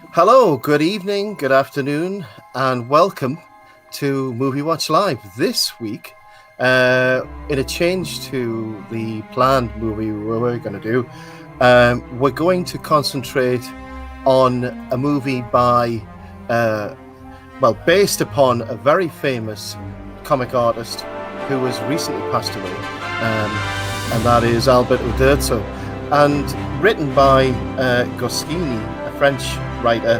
Hello, good evening, good afternoon, and welcome to Movie Watch Live. This week, in a change to the planned movie we're going to do, we're going to concentrate on a movie based upon a very famous comic artist who has recently passed away, and that is Albert Uderzo, and written by Goscinny, a French writer.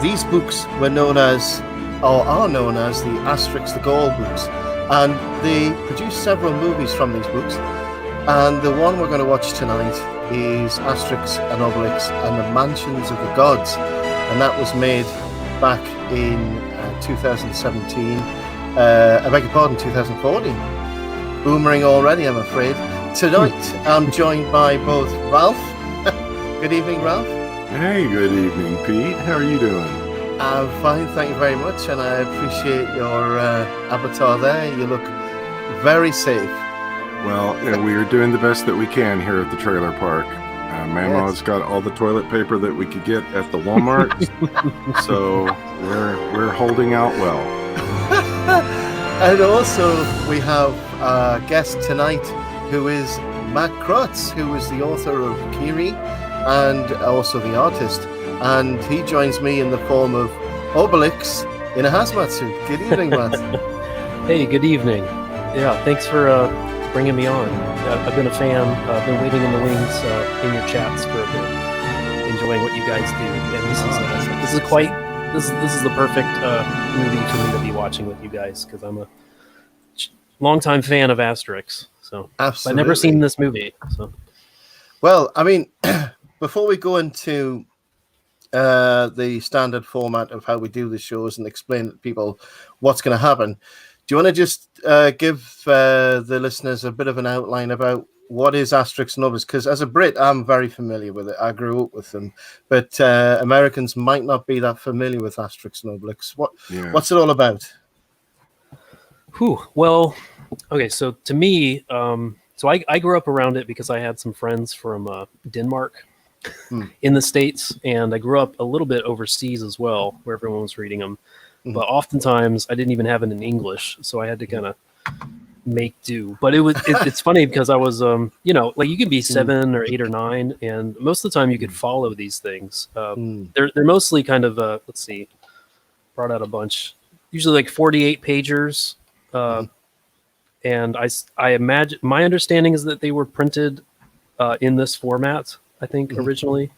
These books were known as, or are known as, the Asterix the Gaul books, and they produced several movies from these books. And the one we're going to watch tonight is Asterix and Obelix and the Mansions of the Gods, and that was made back in 2017. I beg your pardon, 2014. Boomerang already, I'm afraid. Tonight, I'm joined by both Ralph. Good evening, Ralph. Hey, good evening, Pete. How are you doing? I'm fine, thank you very much, and I appreciate your avatar there. You look very safe. Well, we are doing the best that we can here at the trailer park. Mama's got all the toilet paper that we could get at the Walmart, so we're holding out well. And also, we have a guest tonight who is Matt Crotts, who is the author of Kiri and also the artist. And he joins me in the form of Obelix in a hazmat suit. Good evening, Matt. Hey, good evening. Yeah, thanks for bringing me on. I've been a fan. I've been waiting in the wings in your chats for a bit, enjoying what you guys do. And this is the perfect movie for me to be watching with you guys, because I'm a longtime fan of Asterix. So Absolutely. I've never seen this movie. So, well, I mean, before we go into the standard format of how we do the shows and explain to people what's going to happen, do you want to just give the listeners a bit of an outline about what is Asterix and Obelix? Because as a Brit, I'm very familiar with it. I grew up with them. But Americans might not be that familiar with Asterix and Obelix. What's it all about? Well, okay, so to me, so I grew up around it because I had some friends from Denmark in the States, and I grew up a little bit overseas as well, where everyone was reading them. But oftentimes I didn't even have it in English, so I had to kind of make do. But it's funny because I was, like you can be 7 or 8 or 9, and most of the time you could follow these things. They're mostly kind of, let's see, brought out a bunch, usually like 48 pagers. And I imagine, my understanding is that they were printed in this format, I think, originally.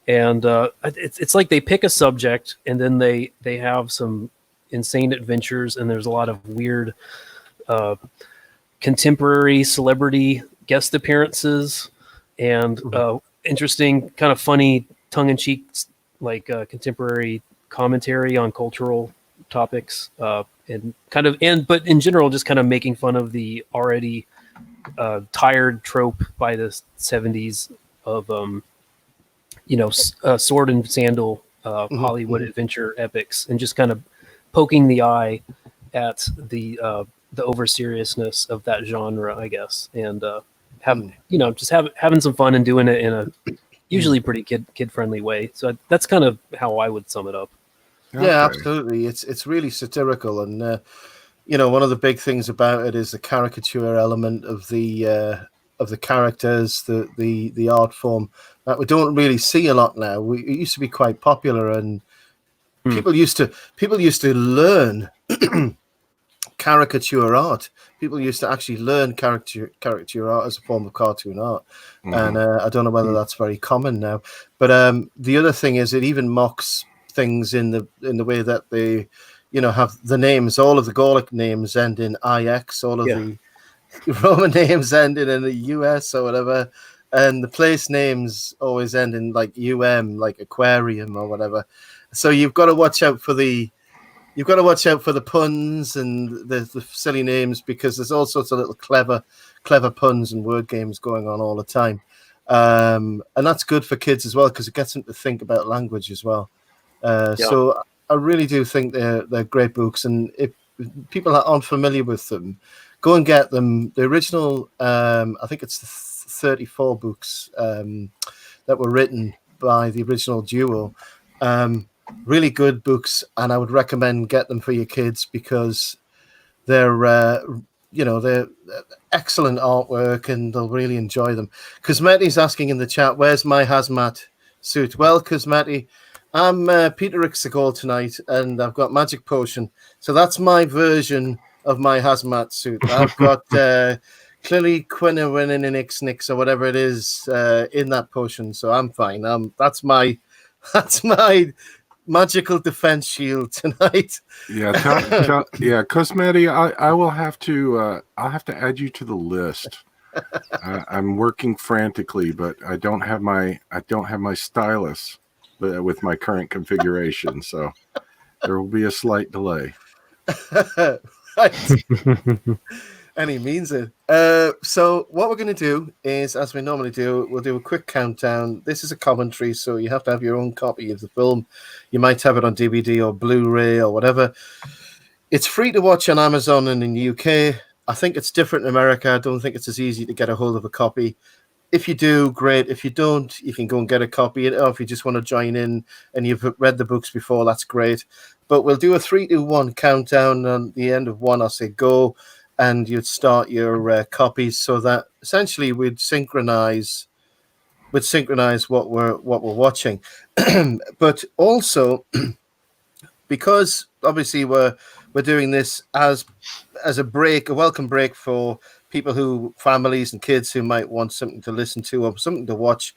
And it's like they pick a subject, and then they have some insane adventures, and there's a lot of weird contemporary celebrity guest appearances, and interesting, kind of funny, tongue-in-cheek, like contemporary commentary on cultural topics, but in general, just kind of making fun of the already tired trope by the 70s of sword and sandal Hollywood adventure epics, and just kind of poking the eye at the over seriousness of that genre, I guess, and having some fun and doing it in a usually pretty kid friendly way. So that's kind of how I would sum it up. Okay. Yeah, absolutely. It's really satirical, and one of the big things about it is the caricature element of the characters, the art form that we don't really see a lot now. It used to be quite popular, and people used to learn caricature art. People used to actually learn caricature art as a form of cartoon art, and I don't know whether that's very common now. But the other thing is, it even mocks things in the way that they, have the names. All of the Gaulish names end in IX. All of the Roman names end in the US or whatever, and the place names always end in like like aquarium or whatever. So you've got to watch out for the puns and the silly names, because there's all sorts of little clever puns and word games going on all the time, and that's good for kids as well, because it gets them to think about language as well. So I really do think they're great books, and if people aren't familiar with them, go and get them. The original, I think it's the 34 books that were written by the original duo. Really good books, and I would recommend get them for your kids because they're they're excellent artwork and they'll really enjoy them. Cosmeti's asking in the chat, where's my hazmat suit? Well, Cosmeti, I'm Peter Ixagol tonight and I've got magic potion, so that's my version of my hazmat suit. I've got clearly quinine or whatever it is in that potion, so I'm fine. That's my magical defense shield tonight. Yeah, Cosmeti, I will have to I'll have to add you to the list. I'm working frantically, but I don't have my stylus with my current configuration, so there will be a slight delay. Right. And he means it. So what we're going to do is, as we normally do, we'll do a quick countdown. This is a commentary, so you have to have your own copy of the film. You might have it on DVD or Blu-ray or whatever. It's free to watch on Amazon and in the UK. I think it's different in America. I don't think it's as easy to get a hold of a copy. If you do, great. If you don't, you can go and get a copy. Or if you just want to join in and you've read the books before, that's great. But we'll do a 3, 2, 1 countdown. On the end of 1, I'll say go, and you'd start your copies, so that essentially we'd synchronize what we're watching. But also, because obviously we're doing this as a break, a welcome break for people families and kids who might want something to listen to or something to watch.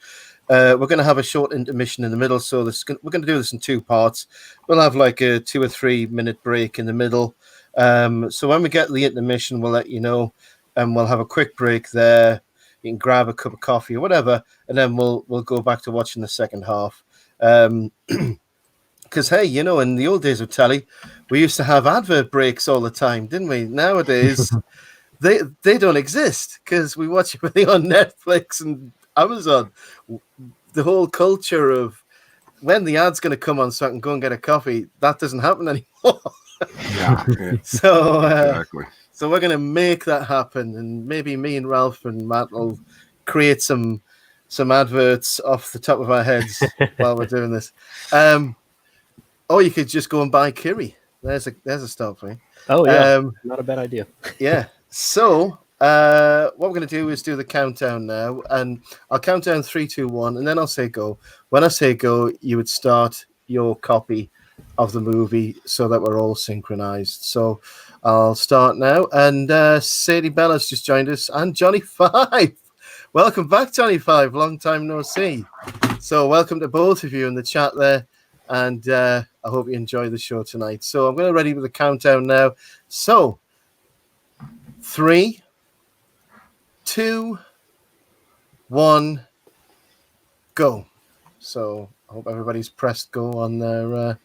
We're going to have a short intermission in the middle, so we're going to do this in 2 parts. We'll have like a 2 or 3 minute break in the middle. So when we get to the intermission, we'll let you know, and we'll have a quick break there. You can grab a cup of coffee or whatever, and then we'll go back to watching the second half. Because hey, in the old days of telly, we used to have advert breaks all the time, didn't we? Nowadays, they don't exist because we watch everything on Netflix and Amazon. The whole culture of when the ad's going to come on so I can go and get a coffee, that doesn't happen anymore. Yeah. So Exactly. So we're going to make that happen, and maybe me and Ralph and Matt will create some adverts off the top of our heads while we're doing this. Or you could just go and buy Kiri. There's a start for you. Oh yeah, not a bad idea. Yeah. So what we're going to do is do the countdown now, and I'll count down 3, 2, 1, and then I'll say go. When I say go, you would start your copy of the movie so that we're all synchronized. So I'll start now, and Sadie Bella's just joined us, and Johnny 5. Welcome back, Johnny 5. Long time no see. So welcome to both of you in the chat there, and I hope you enjoy the show tonight. So I'm going to ready with the countdown now. So 3, 2, 1, go. So I hope everybody's pressed go on their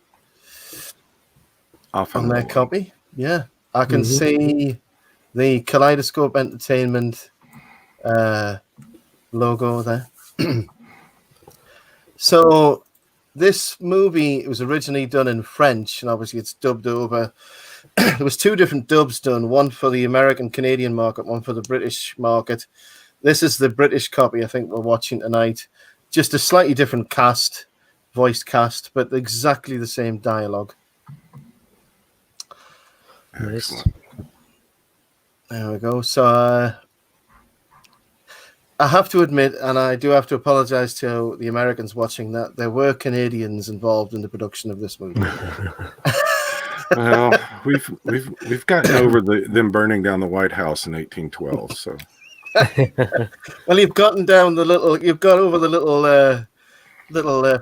copy. Yeah, I can see the Kaleidoscope Entertainment logo there. So this movie was originally done in French, and obviously it's dubbed over. There was 2 different dubs done, one for the American-Canadian market, one for the British market. This is the British copy I think we're watching tonight. Just a slightly different voice cast, but exactly the same dialogue. Nice. There we go. So I have to admit, and I do have to apologize to the Americans watching, that there were Canadians involved in the production of this movie. Well, we've gotten over them burning down the White House in 1812. So, well, you've got over the little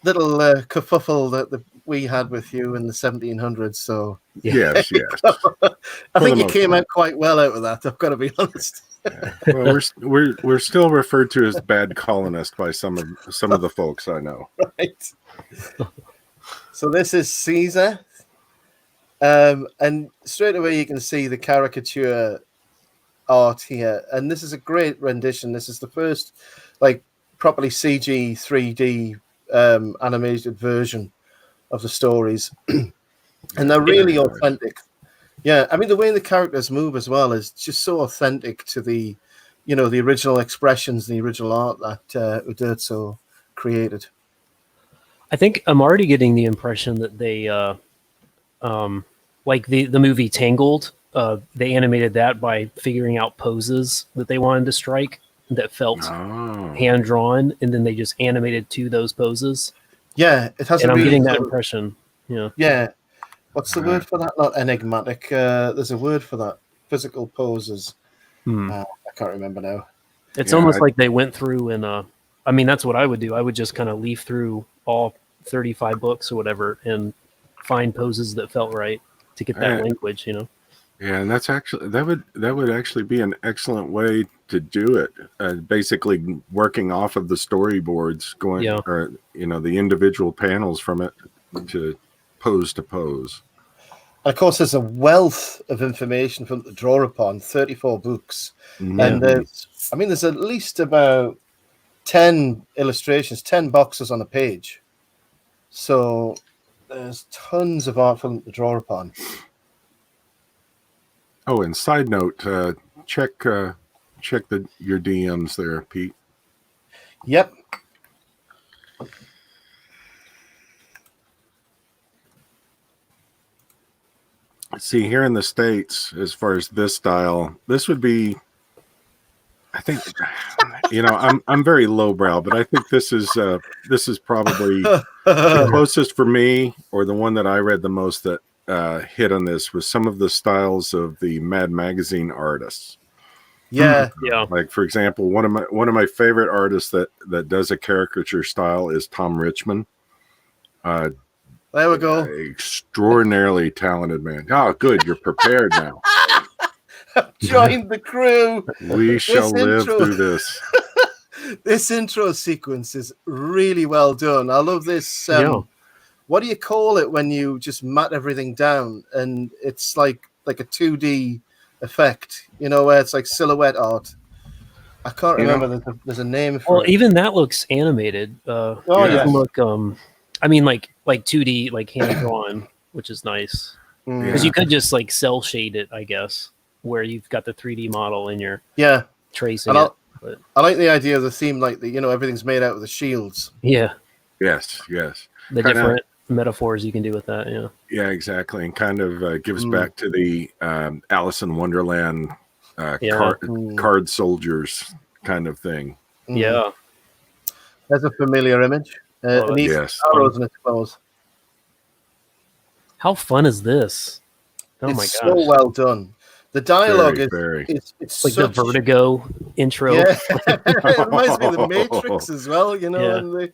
kerfuffle that we had with you in the 1700s. So yes. I think you came out quite well out of that. I've got to be honest. Well, we're still referred to as bad colonists by some of the folks I know. Right. So this is Caesar. And straight away you can see the caricature art here, and this is a great rendition. This is the first properly CG 3D animated version of the stories, and they're really authentic. Yeah, I mean the way the characters move as well is just so authentic to the the original expressions, the original art that Uderzo created. I think I'm already getting the impression that they, like the movie Tangled, they animated that by figuring out poses that they wanted to strike that felt hand drawn, and then they just animated to those poses. Yeah, it has. And a I'm really getting that cool- impression. Yeah. Yeah. What's the word for that? Not enigmatic. There's a word for that. Physical poses. I can't remember now. It's almost like they went through and, I mean, that's what I would do. I would just kind of leaf through all 35 books or whatever and find poses that felt right to get that language, you know? Yeah, and that's actually that would actually be an excellent way to do it. Basically, working off of the storyboards, going or the individual panels from it to pose. And of course, there's a wealth of information from to draw upon. 34 books, and there's at least about 10 illustrations, 10 boxes on a page. So there's tons of art for them to draw upon. Oh, and side note, check your DMs there, Pete. Yep. See, here in the States, as far as this style, this would be, I think, I'm very lowbrow, but I think this is probably the closest for me, or the one that I read the most that hit on this was some of the styles of the Mad Magazine artists. Yeah. Like, for example, one of my favorite artists that does a caricature style is Tom Richmond. There we go. Extraordinarily talented man. Oh, good. You're prepared now. Join the crew. We shall live through this. This intro sequence is really well done. I love this. What do you call it when you just mat everything down and it's like a 2D effect, where it's like silhouette art? I can't remember. There's a name for it. Well, even that looks animated. It doesn't look, I mean, like 2D, like hand drawn, which is nice. Because you could just like cell shade it, I guess, where you've got the 3D model and you're tracing it. But I like the idea of the theme, like everything's made out of the shields. Yeah. Yes. The different metaphors you can do with that. Yeah, exactly, and kind of gives back to the Alice in Wonderland card soldiers kind of thing. Yeah. There's a familiar image. Arrows in its claws. How fun is this? Oh my gosh. It's so well done. The dialogue it's like the Vertigo intro. Yeah. It reminds me of the Matrix as well, and the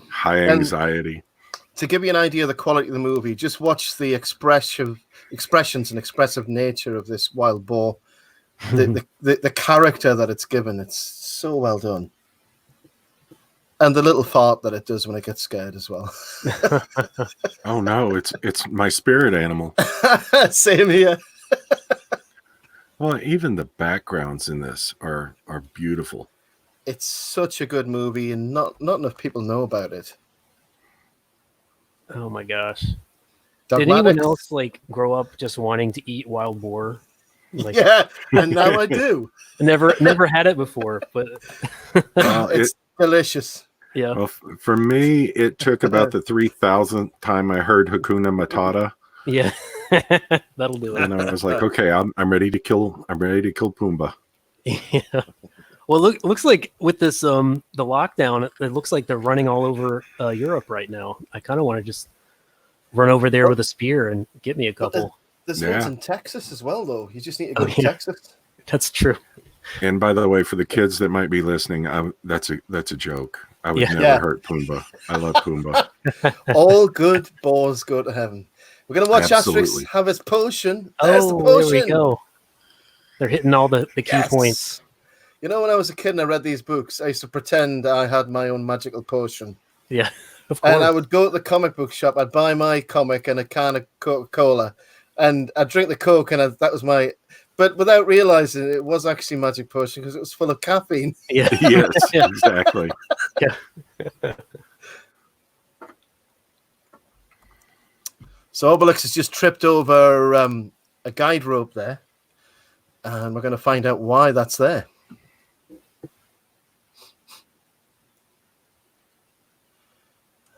high anxiety. To give you an idea of the quality of the movie, just watch the expressions and expressive nature of this wild boar. The character that it's given, it's so well done. And the little fart that it does when it gets scared as well. Oh no, it's my spirit animal. Same here. Well, even the backgrounds in this are beautiful. It's such a good movie, and not enough people know about it. Oh my gosh. Dogmatics. Did anyone else grow up just wanting to eat wild boar? Yeah, and now I do. Never had it before, but it's delicious. Yeah. Well, for me, it took about the 3,000th time I heard Hakuna Matata. Yeah, that'll do it. And I was like, okay, I'm ready to kill. I'm ready to kill Pumbaa. Yeah. Well, looks like with this the lockdown, it looks like they're running all over Europe right now. I kind of want to just run over there with a spear and get me a couple. There's ones in Texas as well, though. You just need to go to Texas. That's true. And by the way, for the kids that might be listening, that's a joke. I would never hurt Pumbaa. I love Pumbaa. All good boars go to heaven. We're gonna watch Asterix have his potion. There's the potion. There we go. They're hitting all the key points. When I was a kid and I read these books, I used to pretend I had my own magical potion. Yeah, of course. And I would go to the comic book shop. I'd buy my comic and a can of Coca-Cola, and I'd drink the Coke, and that was my. But without realizing it was actually magic potion because it was full of caffeine. Yeah. Yes, exactly. Yeah. So Obelix has just tripped over a guide rope there, and we're going to find out why that's there.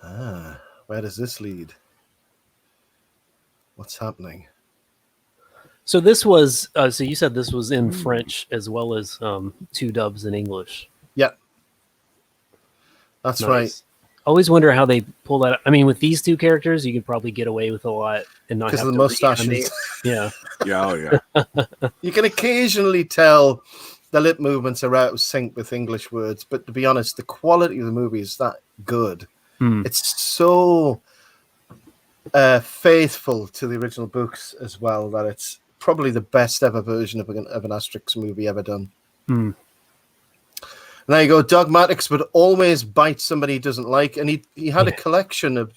Ah. Where does this lead? What's happening? So this was. So you said this was in French as well as 2 dubs in English. Yeah, that's right. Always wonder how they pull that. I mean, with these 2 characters, you could probably get away with a lot and not have Because of the to mustaches. reanimate. Yeah. Yeah, yeah. You can occasionally tell the lip movements are out of sync with English words, but to be honest, the quality of the movie is that good. It's so faithful to the original books as well that it's probably the best ever version of an Asterix movie ever done. There you go. Dogmatics would always bite somebody he doesn't like, and he had a collection of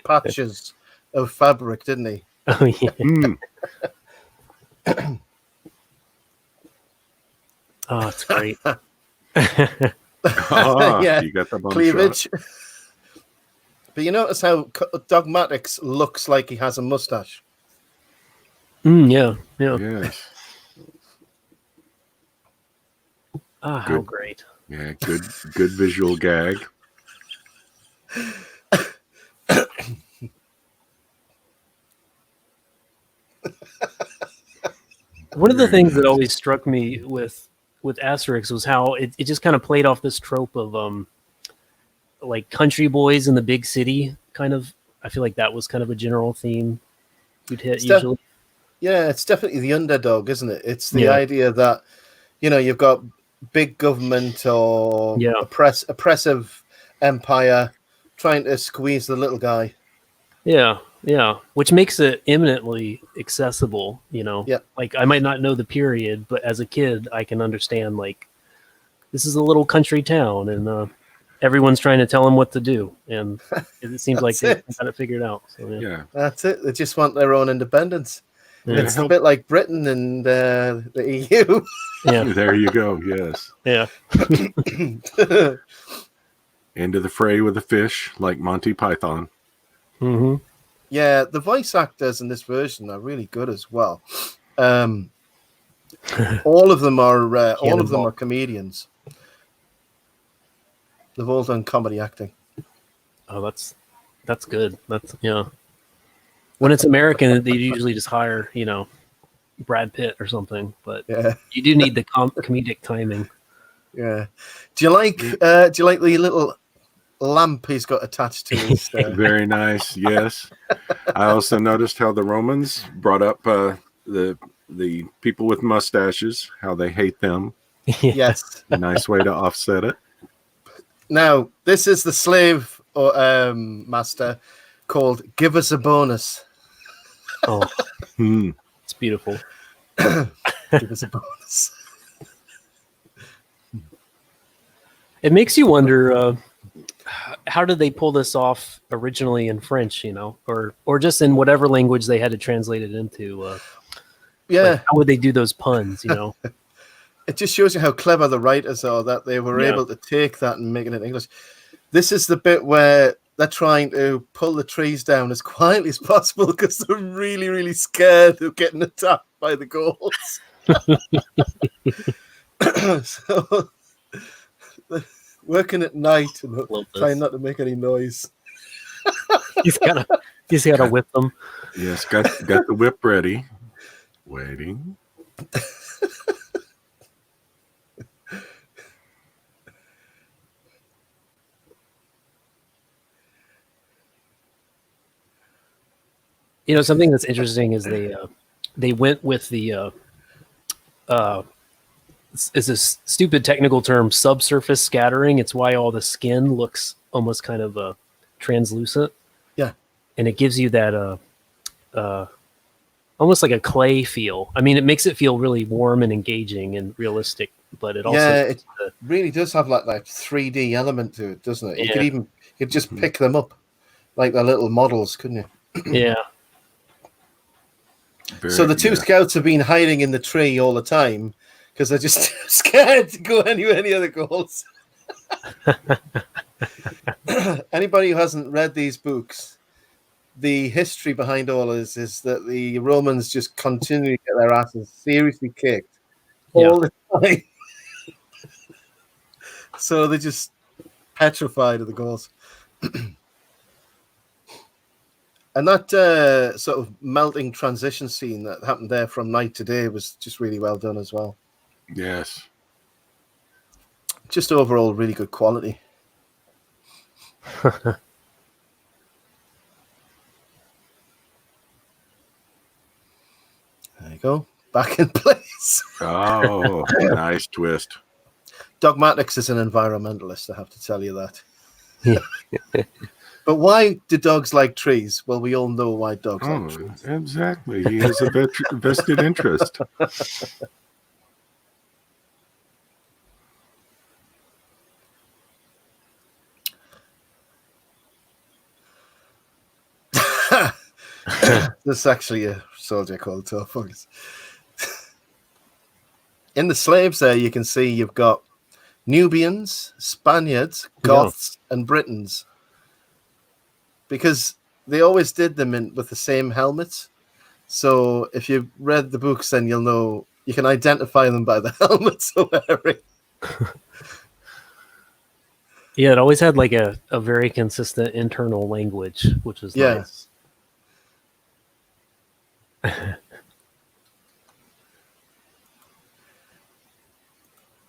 patches of fabric, didn't he? Oh yeah. Oh, it's great. Yeah, you got the bum Cleavage. shot. But you notice how Dogmatics looks like he has a mustache. Yeah, yeah. Yes. Ah, how great. Yeah, good visual gag. One of the things that always struck me with Asterix was how it just kind of played off this trope of like country boys in the big city kind of. I feel like that was kind of a general theme you'd hit usually. Yeah, it's definitely the underdog, isn't it? It's the idea that, you've got big government or oppressive empire trying to squeeze the little guy. Yeah, yeah. Which makes it eminently accessible, Yeah. Like I might not know the period, but as a kid I can understand like this is a little country town and everyone's trying to tell them what to do. And it seems like they got it figured out. So Yeah. That's it. They just want their own independence. Yeah. It's a bit like Britain and the EU. Yeah. There you go. Yes. Yeah. Into the fray with the fish, like Monty Python. Mm-hmm. Yeah, the voice actors in this version are really good as well. All of them are comedians. They've all done comedy acting. Oh, that's good. That's When it's American, they usually just hire, Brad Pitt or something. But you do need the comedic timing. Yeah. Do you like the little lamp he's got attached to his? Very nice. Yes. I also noticed how the Romans brought up the people with mustaches, how they hate them. Yes. A nice way to offset it. Now, this is the slave master called Give Us a Bonus. Oh, it's beautiful. Give us a bonus. It makes you wonder, how did they pull this off originally in French, or just in whatever language they had to translate it into? Like, how would they do those puns, It just shows you how clever the writers are, that they were able to take that and make it in English. This is the bit where they're trying to pull the trees down as quietly as possible because they're really, really scared of getting attacked by the Gauls. So they're working at night and trying not to make any noise. He's got to whip them. Yes, got the whip ready. Waiting. Something that's interesting is they went with the is this stupid technical term, subsurface scattering. It's why all the skin looks almost kind of translucent. Yeah, and it gives you that almost like a clay feel. I mean, it makes it feel really warm and engaging and realistic, but it also it really does have like that 3D element to it, doesn't it? You could just pick them up like the little models, couldn't you? Yeah. So the two scouts have been hiding in the tree all the time because they're just scared to go anywhere near the Gauls. Anybody who hasn't read these books, the history behind all is that the Romans just continue to get their asses seriously kicked all the time. So they're just petrified of the Gauls. And that sort of melting transition scene that happened there from night to day was just really well done as well. Yes. Just overall really good quality. There you go. Back in place. Oh, nice twist. Dogmatics is an environmentalist, I have to tell you that. But why do dogs like trees? Well, we all know why dogs like trees. Exactly. He has a vested interest. There's actually a soldier called Torfux. In the slaves there, you can see you've got Nubians, Spaniards, Goths, and Britons. Because they always did them with the same helmets. So if you've read the books, then you'll know you can identify them by the helmets they're wearing. Yeah, it always had like a very consistent internal language, which is nice.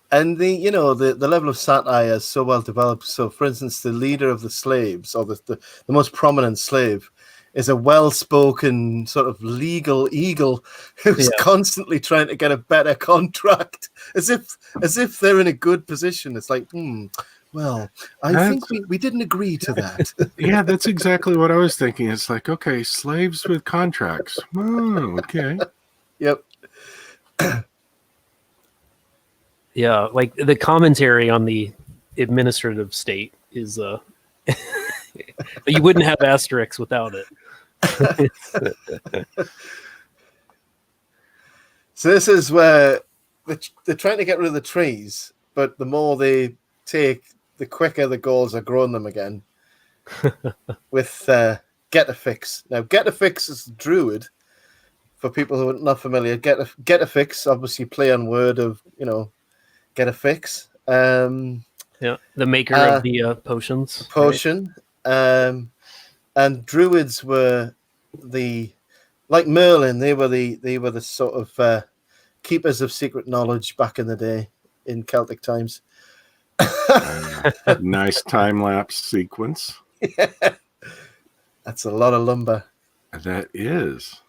And the level of satire is so well developed. So, for instance, the leader of the slaves, or the most prominent slave, is a well-spoken sort of legal eagle who's constantly trying to get a better contract, as if they're in a good position. It's like, well, I think we didn't agree to that. Yeah, that's exactly what I was thinking. It's like, okay, slaves with contracts. Oh, okay. Yep. Yeah, like the commentary on the administrative state is but you wouldn't have Asterix without it. So this is where they're trying to get rid of the trees, but the more they take, the quicker the Gauls are growing them again. With Get a Fix. Now, Get a Fix is Druid. For people who are not familiar, Get a Fix, obviously play on word of, get a fix. The maker of the potions. Potion. Right? And druids were like Merlin, they were the sort of keepers of secret knowledge back in the day in Celtic times. Nice time-lapse sequence. Yeah. That's a lot of lumber. That is.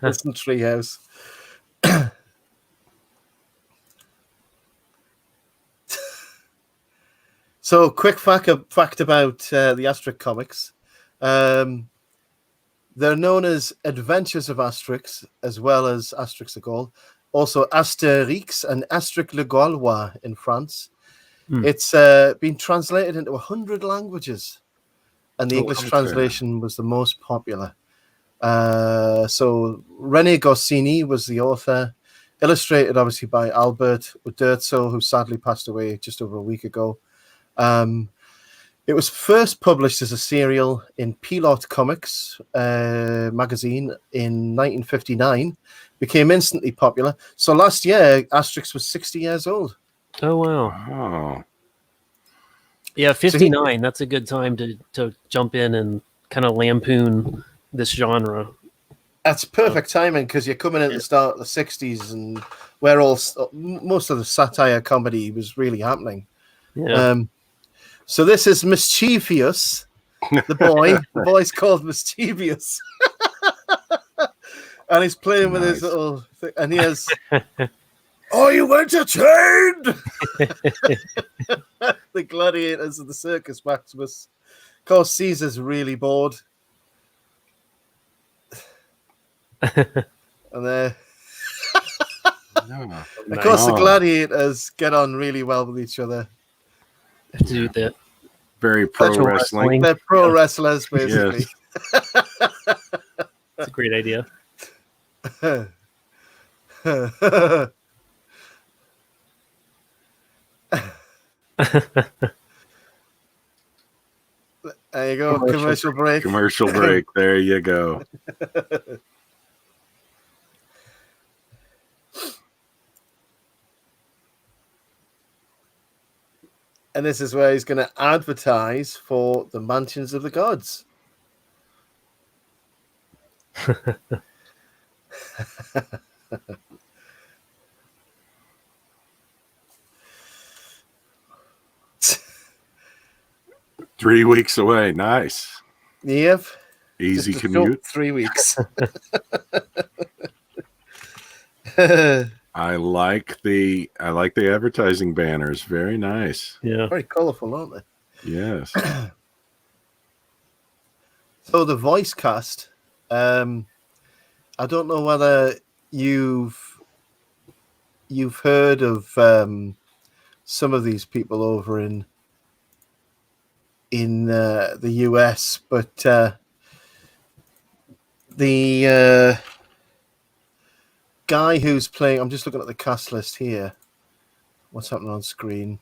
Listen, treehouse. So, quick fact about the Asterix comics. They're known as Adventures of Asterix, as well as Asterix the Gaul. Also, Asterix and Asterix le Gaulois in France. It's been translated into 100 languages, and the English translation was the most popular. So René Goscinny was the author, illustrated obviously by Albert Uderzo, who sadly passed away just over a week ago. It was first published as a serial in Pilot Comics magazine in 1959, became instantly popular. So last year, Asterix was 60 years old. Oh, wow. Yeah, 59, that's a good time to jump in and kind of lampoon this genre. That's perfect timing because you're coming at the start of the 60s and where most of the satire comedy was really happening. Yeah. So this is Mischievous, the boy. The boy's called Mischievous. And he's playing with his little thing, and he has... Are you entertained? The gladiators of the Circus Maximus. Of course, Caesar's really bored. And of course, the gladiators get on really well with each other. Do that. Very pro wrestling. They're pro wrestlers, basically. That's a great idea. There you go. Commercial break. Commercial break. There you go. And this is where he's going to advertise for the mansions of the gods. Three weeks away. Nice. Yep. Easy Just a commute. short 3 weeks. I like the advertising banners. Very nice. Yeah. Very colourful, aren't they? Yes. So the voice cast, I don't know whether you've heard of some of these people over in the US, but the guy who's playing, I'm just looking at the cast list here. What's happening on screen?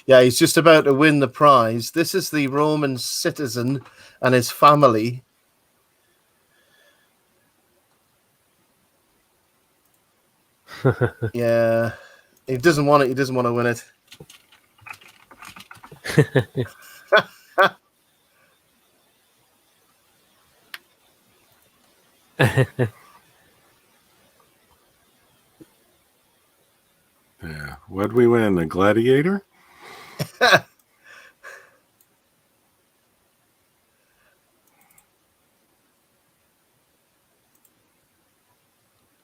Yeah, he's just about to win the prize. This is the Roman citizen and his family. Yeah, he doesn't want it. He doesn't want to win it. Yeah. What'd we win? A gladiator?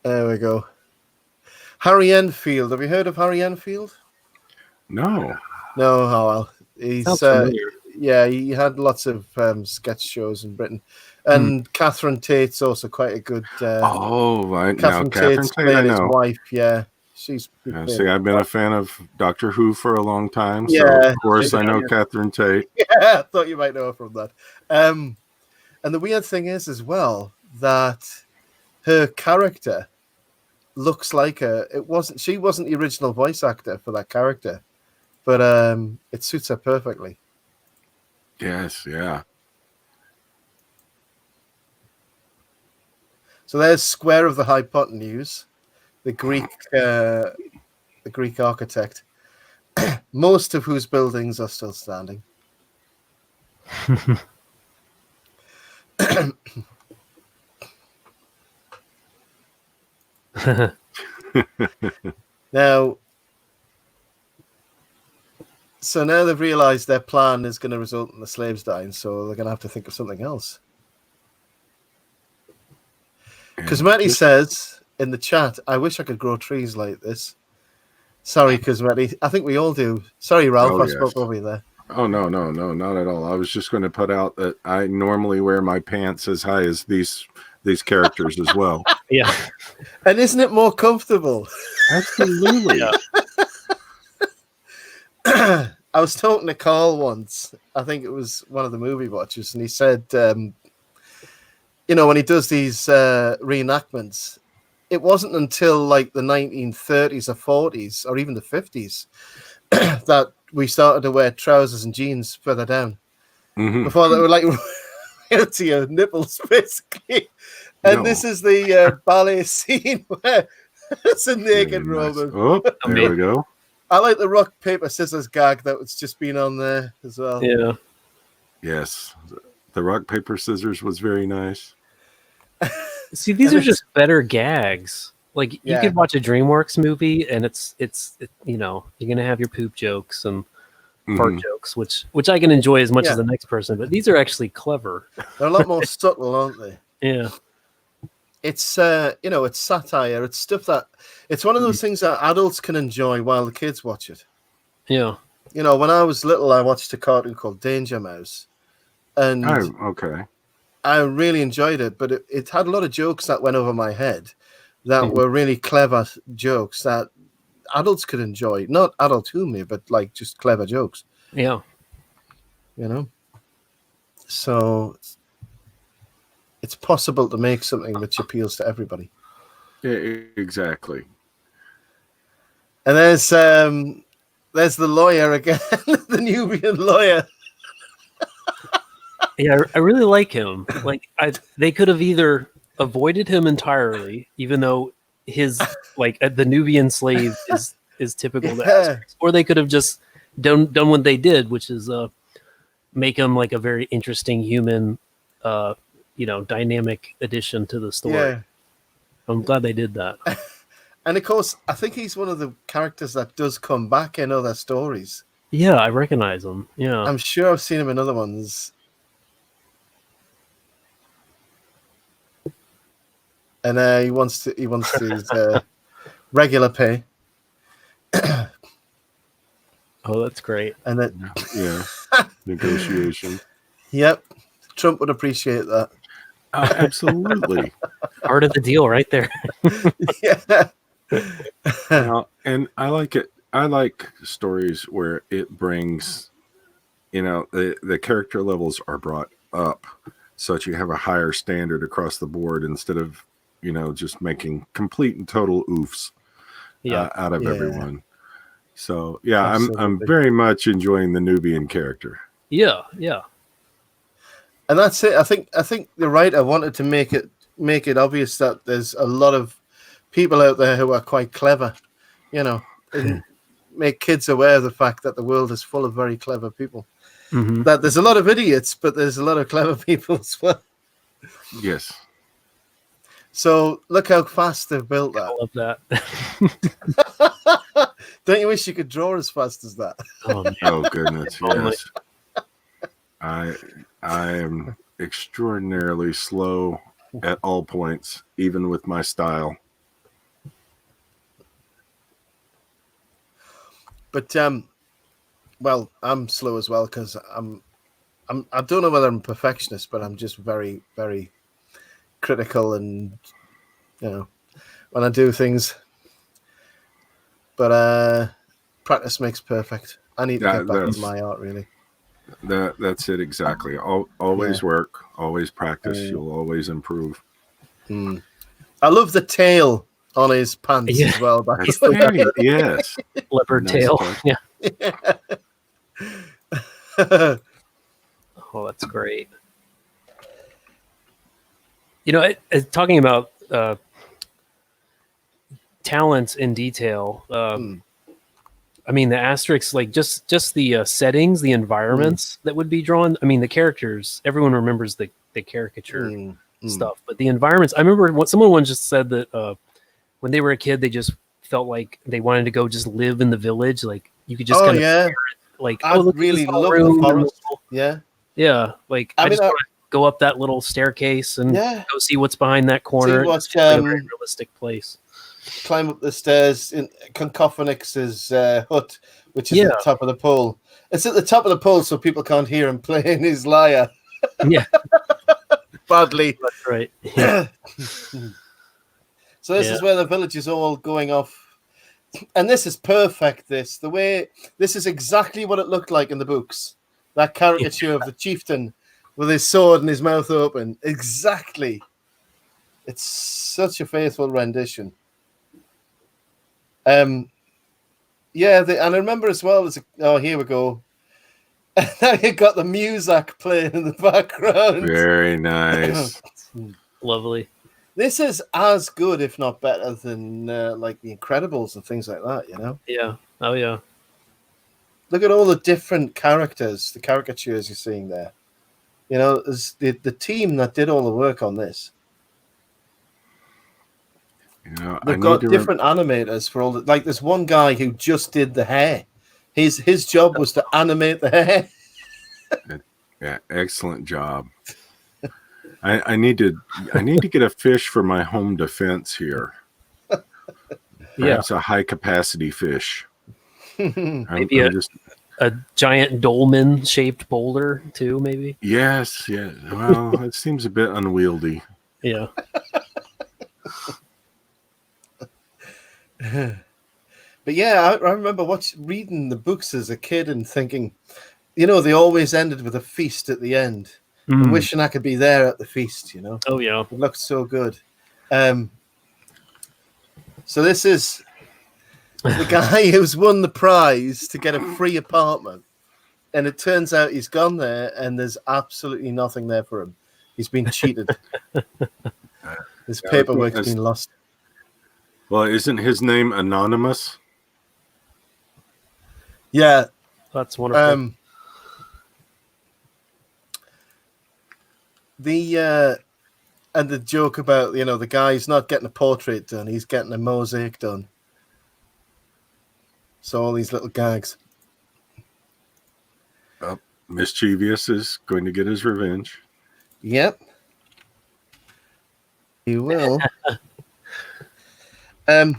There we go. Harry Enfield. Have you heard of Harry Enfield? No. No, oh well. He's Sounds familiar. yeah, he had lots of sketch shows in Britain, and Catherine Tate's also quite a good. Oh, right. Catherine Now, Catherine Tate's Tate, I playing his know. wife. Yeah, she's. Yeah, see, I've been a fan of Doctor Who for a long time. So, Yeah. of course, I know Catherine Tate. Yeah, I thought you might know her from that. And the weird thing is, as well, that her character looks like her. She wasn't the original voice actor for that character, but it suits her perfectly. Yes, yeah. So there's Square of the Hypotenuse, the Greek architect, most of whose buildings are still standing. Now they've realized their plan is going to result in the slaves dying, so they're going to have to think of something else. Cosmetti says in the chat, I wish I could grow trees like this. Sorry, Cosmetti. I think we all do. Sorry, Ralph, I spoke over you there. Oh, no, not at all. I was just going to put out that I normally wear my pants as high as these characters as well. Yeah. And isn't it more comfortable? Absolutely. Yeah. I was talking to Carl once. I think it was one of the movie watchers, and he said, when he does these reenactments, it wasn't until like the 1930s or 40s or even the 50s that we started to wear trousers and jeans further down. Mm-hmm. Before they were like out to your nipples, basically. And this is the ballet scene where it's a naked Roman. Oh, there we go. I like the rock, paper, scissors gag that's just been on there as well. Yeah. Yes. The rock, paper, scissors was very nice. See, these are just better gags. Like you could watch a DreamWorks movie, and it's you're gonna have your poop jokes and fart jokes, which I can enjoy as much as the next person. But these are actually clever. They're a lot more subtle, aren't they? Yeah. It's it's satire. It's stuff that it's one of those things that adults can enjoy while the kids watch it. Yeah. When I was little, I watched a cartoon called Danger Mouse, and I really enjoyed it. But it had a lot of jokes that went over my head that were really clever jokes that adults could enjoy. Not adult humor, but like just clever jokes. Yeah. So it's possible to make something which appeals to everybody. Yeah, exactly. And there's the lawyer again, the Nubian lawyer. Yeah, I really like him. Like they could have either avoided him entirely, even though his the Nubian slave is typical to Asterix, or they could have just done what they did, which is make him like a very interesting human, dynamic addition to the story. Yeah. I'm glad they did that. And of course, I think he's one of the characters that does come back in other stories. Yeah, I recognize him. Yeah. I'm sure I've seen him in other ones. And he wants his regular pay. Oh, that's great. And then, negotiation. Yep, Trump would appreciate that. Absolutely. Part of the deal, right there. Yeah. And I like it. I like stories where it brings, the character levels are brought up, so that you have a higher standard across the board instead of, just making complete and total oofs out of everyone. So I'm very much enjoying the Nubian character. Yeah. And that's it. I think the writer wanted to make it obvious that there's a lot of people out there who are quite clever, and make kids aware of the fact that the world is full of very clever people. Mm-hmm. That there's a lot of idiots, but there's a lot of clever people as well. Yes. So look how fast they've built that. I love that. Don't you wish you could draw as fast as that? Oh goodness, yes. I am extraordinarily slow at all points, even with my style. But well, I'm slow as well because I don't know whether I'm a perfectionist, but I'm just very, very critical, and when I do things. But practice makes perfect. I need to get back to my art, really. That's it exactly. Always work, always practice. You'll always improve. I love the tail on his pants as well. Yes, leopard tail. Yeah. Oh, that's great. Talking about talents in detail. I mean, the Asterix, like just the settings, the environments that would be drawn. I mean, the characters. Everyone remembers the caricature stuff, but the environments. I remember someone once just said that when they were a kid, they just felt like they wanted to go just live in the village. Like you could just kind of like I really love the forest. Yeah. Like I just want to go up that little staircase and go see what's behind that corner. It's like a very realistic place. Climb up the stairs in Concophonic's hut, which is at the top of the pole. It's at the top of the pole so people can't hear him playing his lyre. Yeah. Badly. That's right. Yeah. So this is where the village is all going off. And this is perfect, this is exactly what it looked like in the books. That caricature of the chieftain with his sword and his mouth open. Exactly. It's such a faithful rendition. And I remember as well here we go. Now you got the music playing in the background. Very nice. Lovely. This is as good, if not better, than like The Incredibles and things like that, Yeah. Oh, yeah. Look at all the different characters, the caricatures you're seeing there. It's the team that did all the work on this. They've got different animators for all the. Like, there's one guy who just did the hair. His job was to animate the hair. Yeah, excellent job. I need to get a fish for my home defense here. Perhaps a high capacity fish. Maybe a giant dolmen shaped boulder too, maybe. Yes, yeah. Well, it seems a bit unwieldy. Yeah. But yeah, I remember reading the books as a kid and thinking, they always ended with a feast at the end. And wishing I could be there at the feast, Oh, yeah. It looked so good. So this is the guy who's won the prize to get a free apartment. And it turns out he's gone there and there's absolutely nothing there for him. He's been cheated. His paperwork's been lost. Well, isn't his name anonymous? Yeah. That's wonderful. And the joke about, the guy's not getting a portrait done, he's getting a mosaic done. So all these little gags. Mischievous is going to get his revenge. Yep. He will. Talking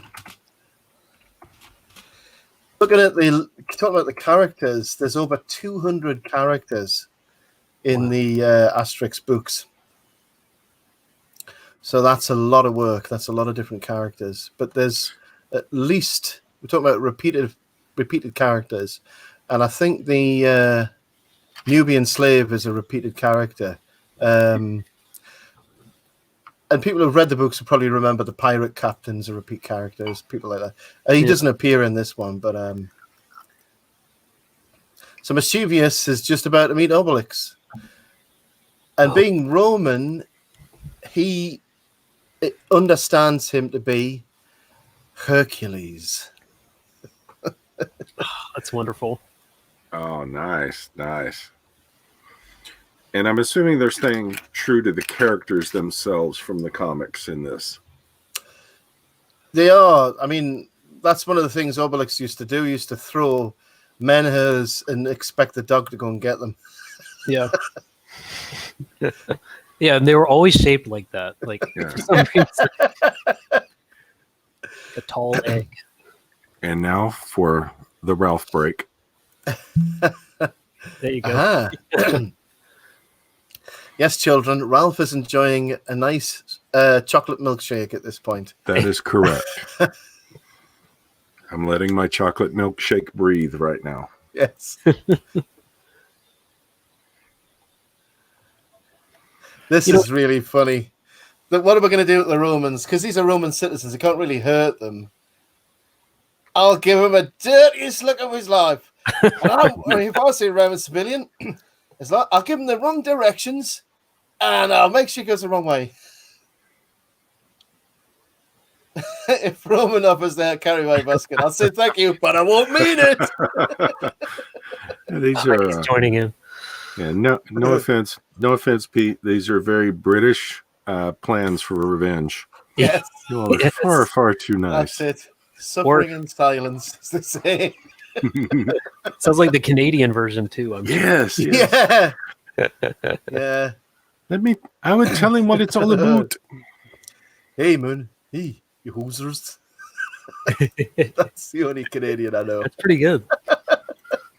about the characters, there's over 200 characters in the Asterix books. So that's a lot of work. That's a lot of different characters. But there's at least, we're talking about repeated characters. And I think the Nubian slave is a repeated character. And people who've read the books will probably remember the pirate captains are repeat characters, people like that. He doesn't appear in this one, but so Mischievous is just about to meet Obelix. And being Roman, it understands him to be Hercules. That's wonderful. Oh, nice. And I'm assuming they're staying true to the characters themselves from the comics in this. They are. I mean, that's one of the things Obelix used to do. He used to throw menhirs and expect the dog to go and get them. Yeah. Yeah, and they were always shaped like that. Like, for some reason. A tall egg. And now for the Ralph break. There you go. Yes, children, Ralph is enjoying a nice chocolate milkshake at this point. That is correct. I'm letting my chocolate milkshake breathe right now. Yes. This is really funny. What are we going to do with the Romans? Because these are Roman citizens. You can't really hurt them. I'll give him a dirtiest look of his life. And if I see a Roman civilian, I'll give him the wrong directions, and I'll make sure he goes the wrong way. If Roman offers their carry my basket, I'll say thank you, but I won't mean it. These are joining in. Yeah, no offense, Pete. These are very British plans for revenge. Yes, far too nice. That's it. Suffering in silence, as they say. Sounds like the Canadian version too. Yes. Yeah. Yeah. I would tell him what it's all about. Hey, man. Hey, you hoosers. That's the only Canadian I know. That's pretty good.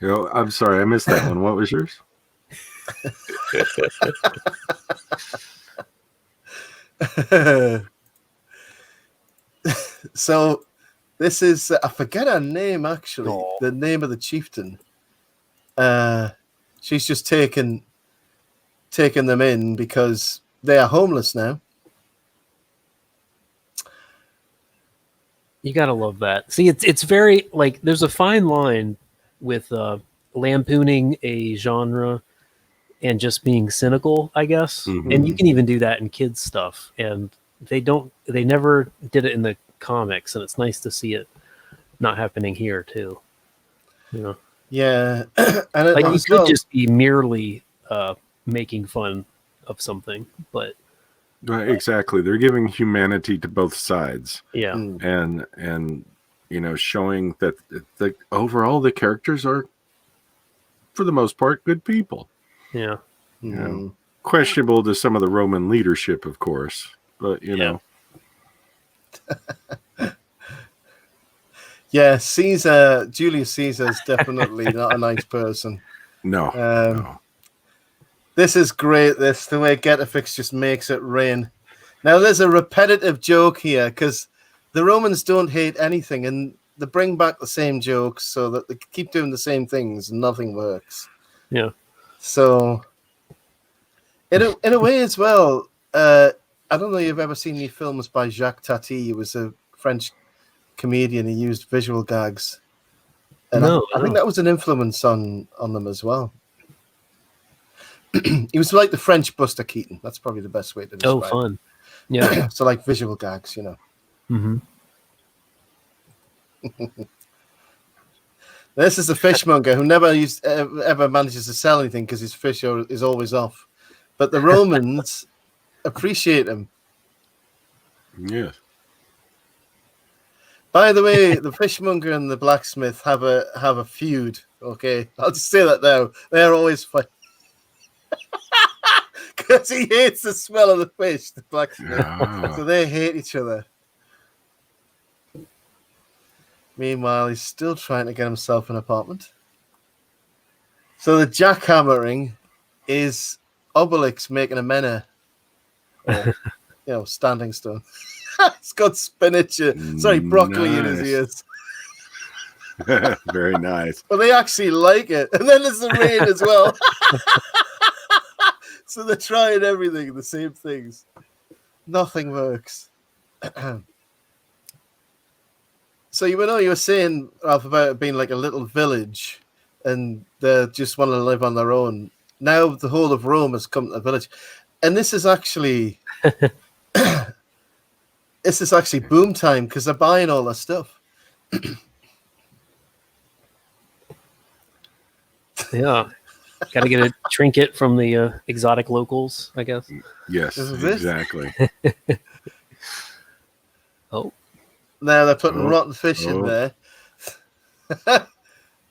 I'm sorry, I missed that one. What was yours? So this is I forget her name actually. The name of the chieftain. She's just taken them in because they are homeless now. You gotta love that. See, it's very like there's a fine line with lampooning a genre and just being cynical, I guess. Mm-hmm. And you can even do that in kids stuff. And they never did it in the comics, and it's nice to see it not happening here too. Yeah. And like you could just be merely making fun of something, but right, exactly. They're giving humanity to both sides. Yeah. And showing that overall the characters are for the most part good people. Yeah. Questionable to some of the Roman leadership, of course, but know. Yeah, Julius Caesar is definitely not a nice person. No. No. This is great. The way Getafix just makes it rain. Now, there's a repetitive joke here because the Romans don't hate anything, and they bring back the same jokes so that they keep doing the same things and nothing works. Yeah. So, in a way as well, I don't know if you've ever seen any films by Jacques Tati. He was a French comedian. He used visual gags. And I think that was an influence on them as well. He was like the French Buster Keaton. That's probably the best way to describe it. Oh, fun. Yeah. So like visual gags, Mm-hmm. This is the fishmonger who never ever manages to sell anything because his fish is always off. But the Romans appreciate him. Yes. By the way, the fishmonger and the blacksmith have a feud. Okay, I'll just say that now. They're always fighting because he hates the smell of the fish. The blacksmith, so they hate each other. Meanwhile, he's still trying to get himself an apartment. So the jackhammering is Obelix making a menna, or, standing stone. It's got spinach, broccoli in his ears. Very nice. But they actually like it. And then there's the rain as well. So they're trying everything, the same things. Nothing works. So you were saying, Ralph, about it being like a little village and they just want to live on their own. Now the whole of Rome has come to the village. And this is actually boom time because they're buying all their stuff. Yeah. Got to get a trinket from the exotic locals, I guess. Yes, exactly. Oh. Now they're putting rotten fish in there.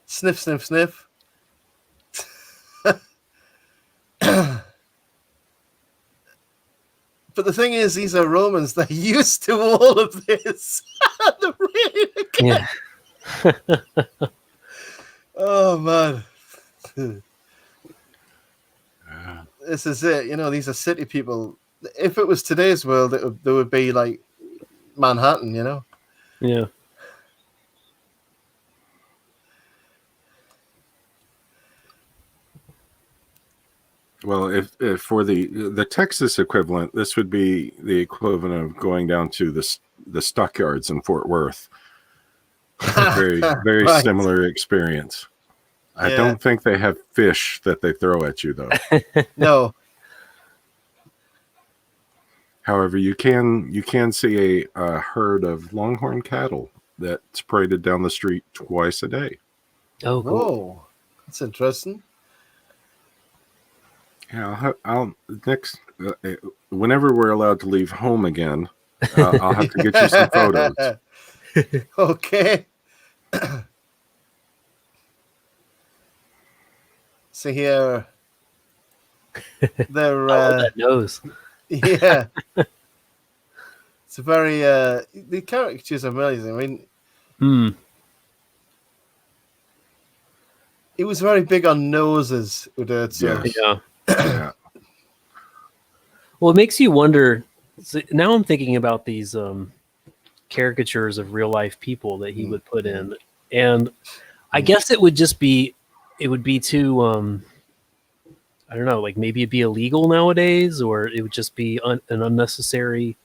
Sniff, sniff, sniff. But the thing is, these are Romans. They're used to all of this. The rain again. Yeah. Oh, man. This is it. These are city people. If it was today's world, there would be like Manhattan, Yeah. Well, if for the Texas equivalent, this would be the equivalent of going down to the stockyards in Fort Worth. Very, very right. Similar experience. I don't think they have fish that they throw at you, though. No. However, you can see a herd of longhorn cattle that's paraded down the street twice a day. Oh, cool. Whoa. That's interesting. Yeah, I'll next whenever we're allowed to leave home again, I'll have to get you some photos. Okay. So here, they're that nose. Yeah. It's a very the caricatures are amazing. I mean, he was very big on noses, Uderzo. Yes. Yeah. Yeah. Well, it makes you wonder. So now I'm thinking about these caricatures of real life people that he would put in, and I guess it would be too I don't know, like maybe it'd be illegal nowadays, or it would just be an unnecessary.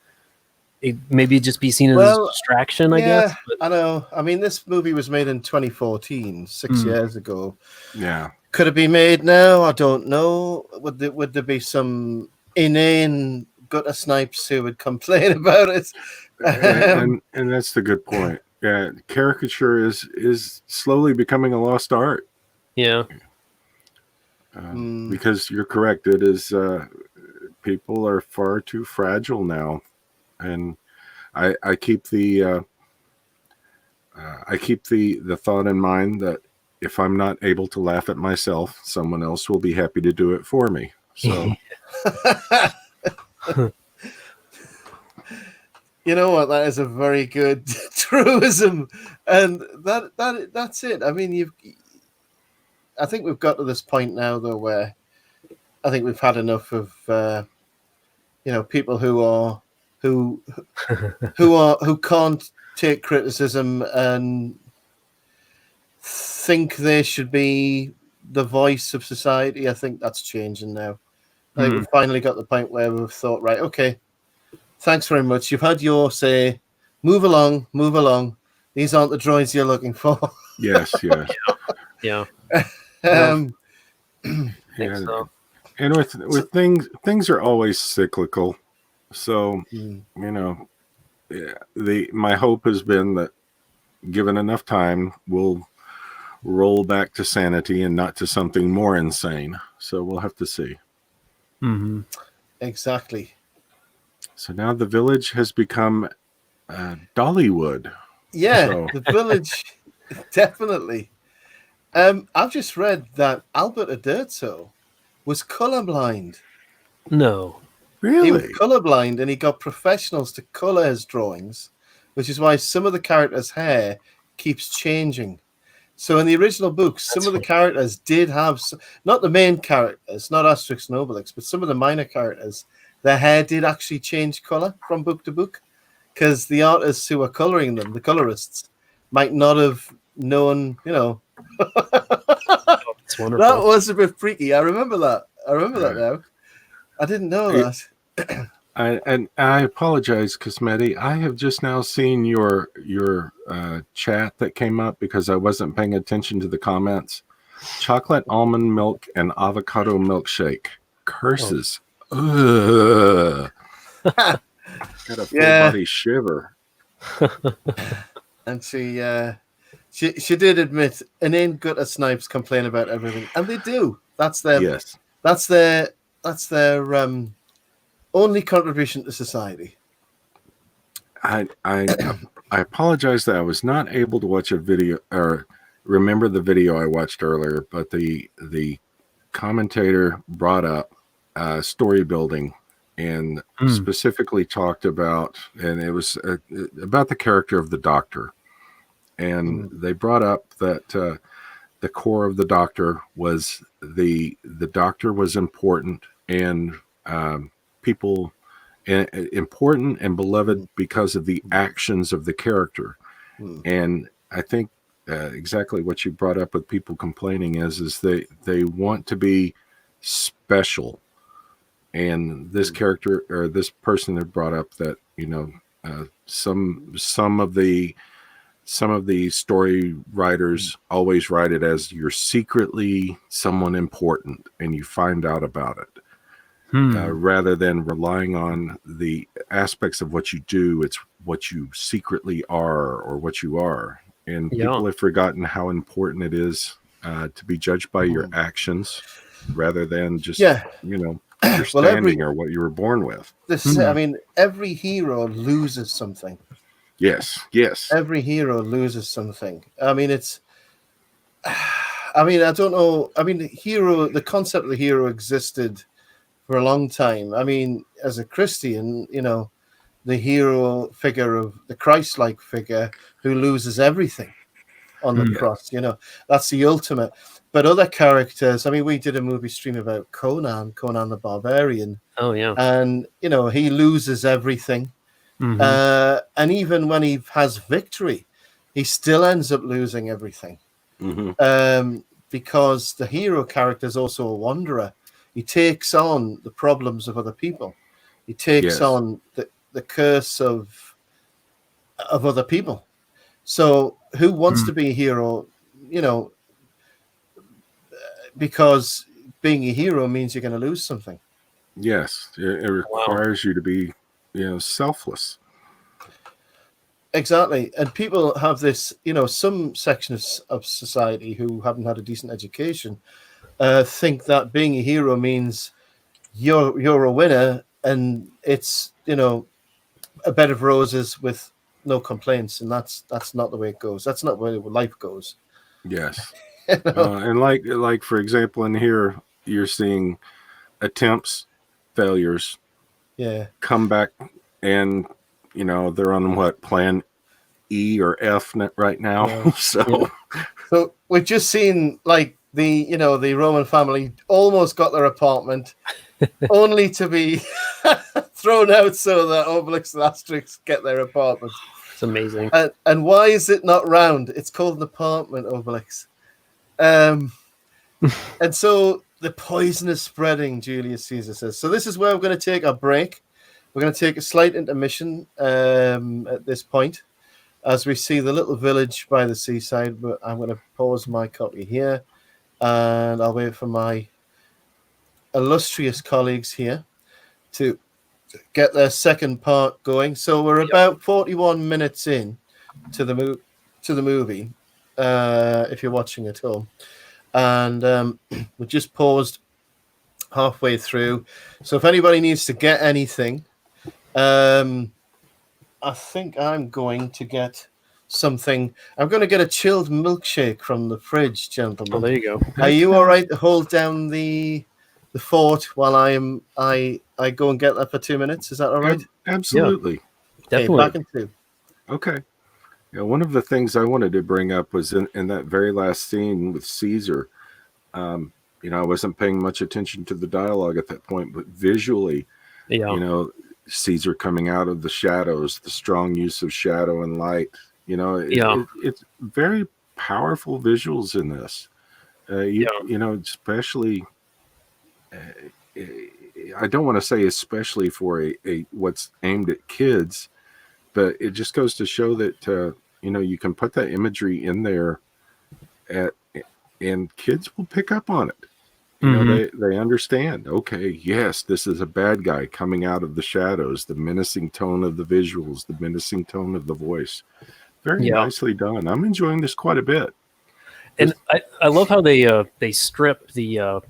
Maybe it'd just be seen as a distraction, I guess. But... I know. I mean, this movie was made in 2014, 6 years ago. Yeah. Could it be made now? I don't know. Would there be some inane gutter snipes who would complain about it? And that's the good point. Yeah, caricature is slowly becoming a lost art. Yeah. Because you're correct. It is people are far too fragile now, and I keep the thought in mind that if I'm not able to laugh at myself, someone else will be happy to do it for me. So, you know what? That is a very good truism, and that's it. I mean, I think we've got to this point now, though, where I think we've had enough of people who can't take criticism and think they should be the voice of society. I think that's changing now. I think we've finally got the point where we've thought, right, okay, thanks very much. You've had your say. Move along. These aren't the droids you're looking for. Yes. Yeah. So. And with things are always cyclical. So my hope has been that given enough time, we'll roll back to sanity and not to something more insane. So we'll have to see. Mm-hmm. Exactly. So now the village has become Dollywood. Yeah, So- the village, definitely. I've just read that Albert Uderzo was colorblind. No. He was Really? colorblind, and he got professionals to color his drawings, which is why some of the characters' hair keeps changing. So in the original books, some of the characters did have, not the main characters, not Asterix and Obelix, but some of the minor characters, their hair did actually change color from book to book, because the artists who were coloring them, the colorists, might not have known, It's wonderful. That was a bit freaky. I remember that. That now. I didn't know that. I apologize, Cosmetti. I have just now seen your chat that came up because I wasn't paying attention to the comments. Chocolate almond milk and avocado milkshake. Curses. Ugh. Got a full body shiver. And she did admit inane gutter snipes complain about everything, and they do. That's their that's their only contribution to society. I apologize that I was not able to watch a video or remember the video I watched earlier, but the commentator brought up story building and specifically talked about, and it was about the character of the Doctor, and they brought up that the core of the Doctor was the Doctor was important and people important and beloved because of the actions of the character. And I think exactly what you brought up with people complaining is they want to be special. And this character or this person that brought up that, some of the story writers always write it as you're secretly someone important and you find out about it. Rather than relying on the aspects of what you do, it's what you secretly are or what you are. And people have forgotten how important it is to be judged by your actions rather than just, your standing or what you were born with. I mean, every hero loses something. Yes. Every hero loses something. I mean, I don't know. I mean, the concept of the hero existed for a long time. I mean, as a Christian, the hero figure of the Christ-like figure who loses everything on the cross, that's the ultimate. But other characters, I mean, we did a movie stream about Conan the Barbarian. Oh, yeah. And, he loses everything. And even when he has victory, he still ends up losing everything. Because the hero character is also a wanderer. He takes on the problems of other people. He takes on the curse of other people. So who wants to be a hero, because being a hero means you're going to lose something. Yes. It requires you to be, selfless. Exactly. And people have this, some sections of society who haven't had a decent education think that being a hero means you're a winner and it's, a bed of roses with no complaints. And that's not the way it goes. That's not the way life goes. Yes. And like, for example, in here, you're seeing attempts, failures, come back and, they're on what, plan E or F right now. So we've just seen the Roman family almost got their apartment only to be thrown out so that Obelix and Asterix get their apartment. It's amazing. And why is it not round? It's called an apartment, Obelix. And so the poison is spreading, Julius Caesar says. So this is where we're going to take a break. We're going to take a slight intermission at this point as we see the little village by the seaside. But I'm going to pause my copy here and I'll wait for my illustrious colleagues here to get their second part going. So we're about 41 minutes in to the movie. if you're watching at home. And we just paused halfway through. So if anybody needs to get anything, I think I'm going to get something. I'm going to get a chilled milkshake from the fridge, gentlemen. Oh, there you go. Are you all right to hold down the fort while I go and get that for 2 minutes? Is that all right? Absolutely. Okay, Definitely. back in 2. Okay. Yeah, one of the things I wanted to bring up was in that very last scene with Caesar. I wasn't paying much attention to the dialogue at that point, but visually, Caesar coming out of the shadows, the strong use of shadow and light. It's very powerful visuals in this. Especially. I don't want to say especially for a what's aimed at kids, but it just goes to show that you can put that imagery in there, and kids will pick up on it. They understand. Okay, yes, this is a bad guy coming out of the shadows. The menacing tone of the visuals, the menacing tone of the voice, very nicely done. I'm enjoying this quite a bit. And I love how they strip the.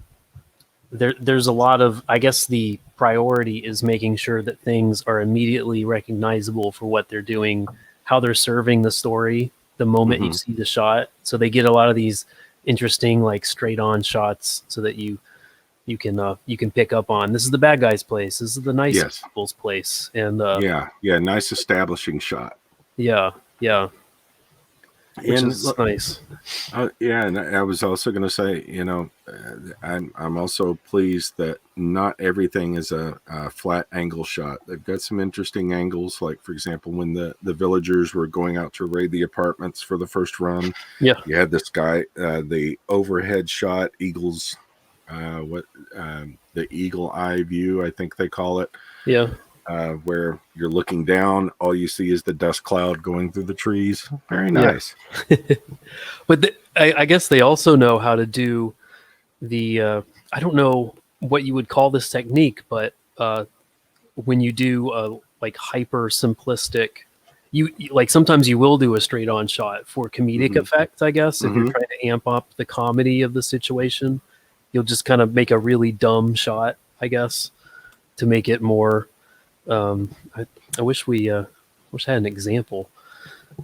There's a lot of, I guess the priority is making sure that things are immediately recognizable for what they're doing, how they're serving the story the moment you see the shot. So they get a lot of these interesting, like, straight on shots so that you can pick up on, this is the bad guy's place, this is the nice people's place. And nice establishing shot. Which is nice. And I was also going to say, I'm also pleased that not everything is a flat angle shot. They've got some interesting angles, like, for example, when the villagers were going out to raid the apartments for the first run. You had this guy, the overhead shot, eagles, the eagle eye view, I think they call it. Where you're looking down, all you see is the dust cloud going through the trees. Very nice. But I guess they also know how to do the, I don't know what you would call this technique, but when you do like hyper simplistic, you like sometimes you will do a straight on shot for comedic effect, I guess. If you're trying to amp up the comedy of the situation, you'll just kind of make a really dumb shot, I guess, to make it more. I wish I had an example,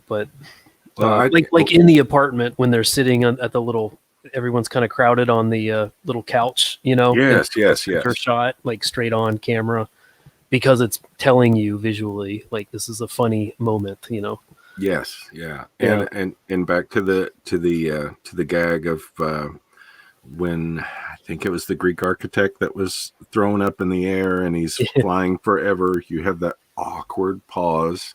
but like in the apartment when they're sitting at the little, everyone's kind of crowded on the little couch, Yes. Shot, like, straight on camera, because it's telling you visually, like, this is a funny moment, Yes, yeah, and back to the gag of when I think it was the Greek architect that was thrown up in the air and he's flying forever. You have that awkward pause,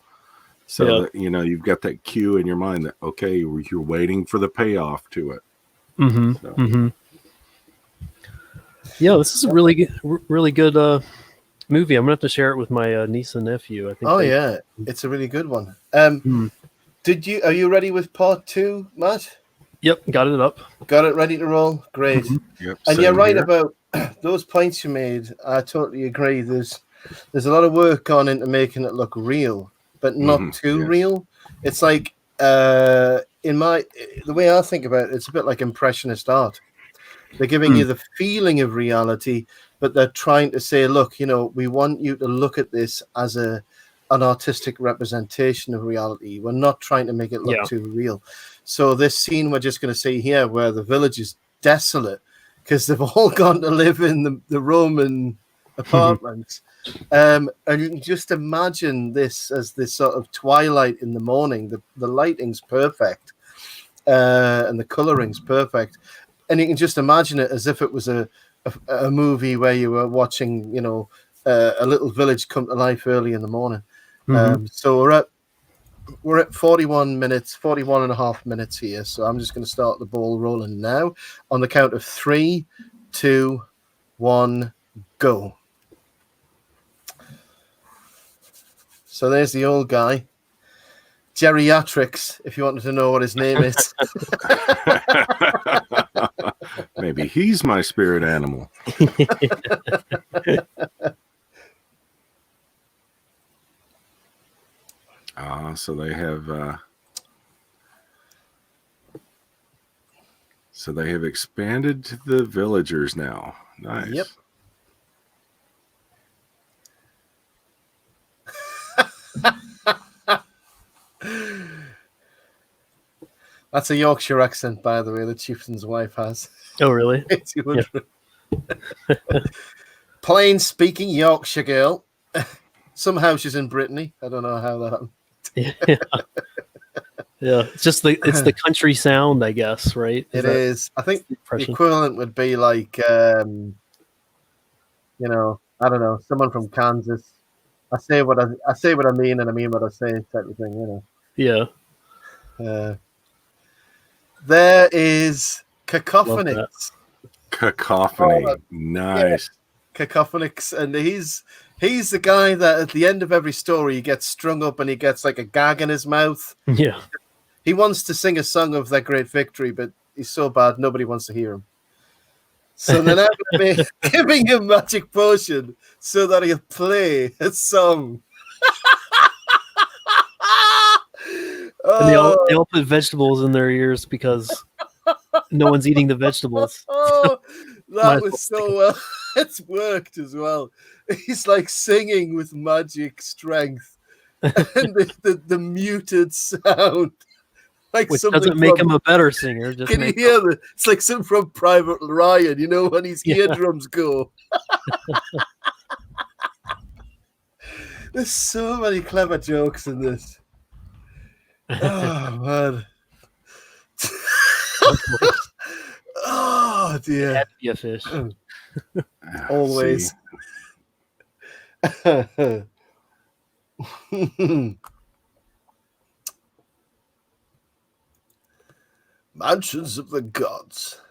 so that, you've got that cue in your mind that, okay, you're waiting for the payoff to it. Yeah, this is a really good movie. I'm gonna have to share it with my niece and nephew. I think. It's a really good one. Are you ready with part 2, Matt? Yep, got it up. Got it ready to roll? Great. Yep, and you're right here about those points you made. I totally agree. There's a lot of work gone into making it look real, but not too real. It's like, the way I think about it, it's a bit like Impressionist art. They're giving you the feeling of reality, but they're trying to say, look, we want you to look at this as an artistic representation of reality. We're not trying to make it look too real. So this scene we're just going to see here, where the village is desolate because they've all gone to live in the Roman apartments. And you can just imagine this as this sort of twilight in the morning. The lighting's perfect, and the coloring's perfect. And you can just imagine it as if it was a movie where you were watching, a little village come to life early in the morning. So we're at 41 and a half minutes here. So I'm just going to start the ball rolling now on the count of 3, 2, 1, go. So there's the old guy. Geriatrics, if you wanted to know what his name is. Maybe he's my spirit animal. So they have So they have expanded to the villagers now. Nice. Yep. That's a Yorkshire accent, by the way, the chieftain's wife has. Oh, really? 200. Yeah. Plain speaking Yorkshire girl. Somehow she's in Brittany. I don't know how that happened. Yeah. Yeah, it's just the country sound, I guess, right? It is. I think the equivalent would be like, I don't know, someone from Kansas. I say what I mean, and I mean what I say, type of thing, Yeah. There is Cacophonix. Cacophony, nice. Yeah. Cacophonix, and he's the guy that at the end of every story he gets strung up and he gets like a gag in his mouth. Yeah. He wants to sing a song of their great victory, but he's so bad nobody wants to hear him. So they're now giving him magic potion so that he'll play a song. And they all put vegetables in their ears because no one's eating the vegetables. That was so well. It's worked as well. He's like singing with magic strength, and the muted sound, like which doesn't make him a better singer. Just can you hear that? It's like something from Private Ryan, when his eardrums go. There's so many clever jokes in this. Oh man. Oh dear. Had to be a fish. Always. Mansions of the Gods.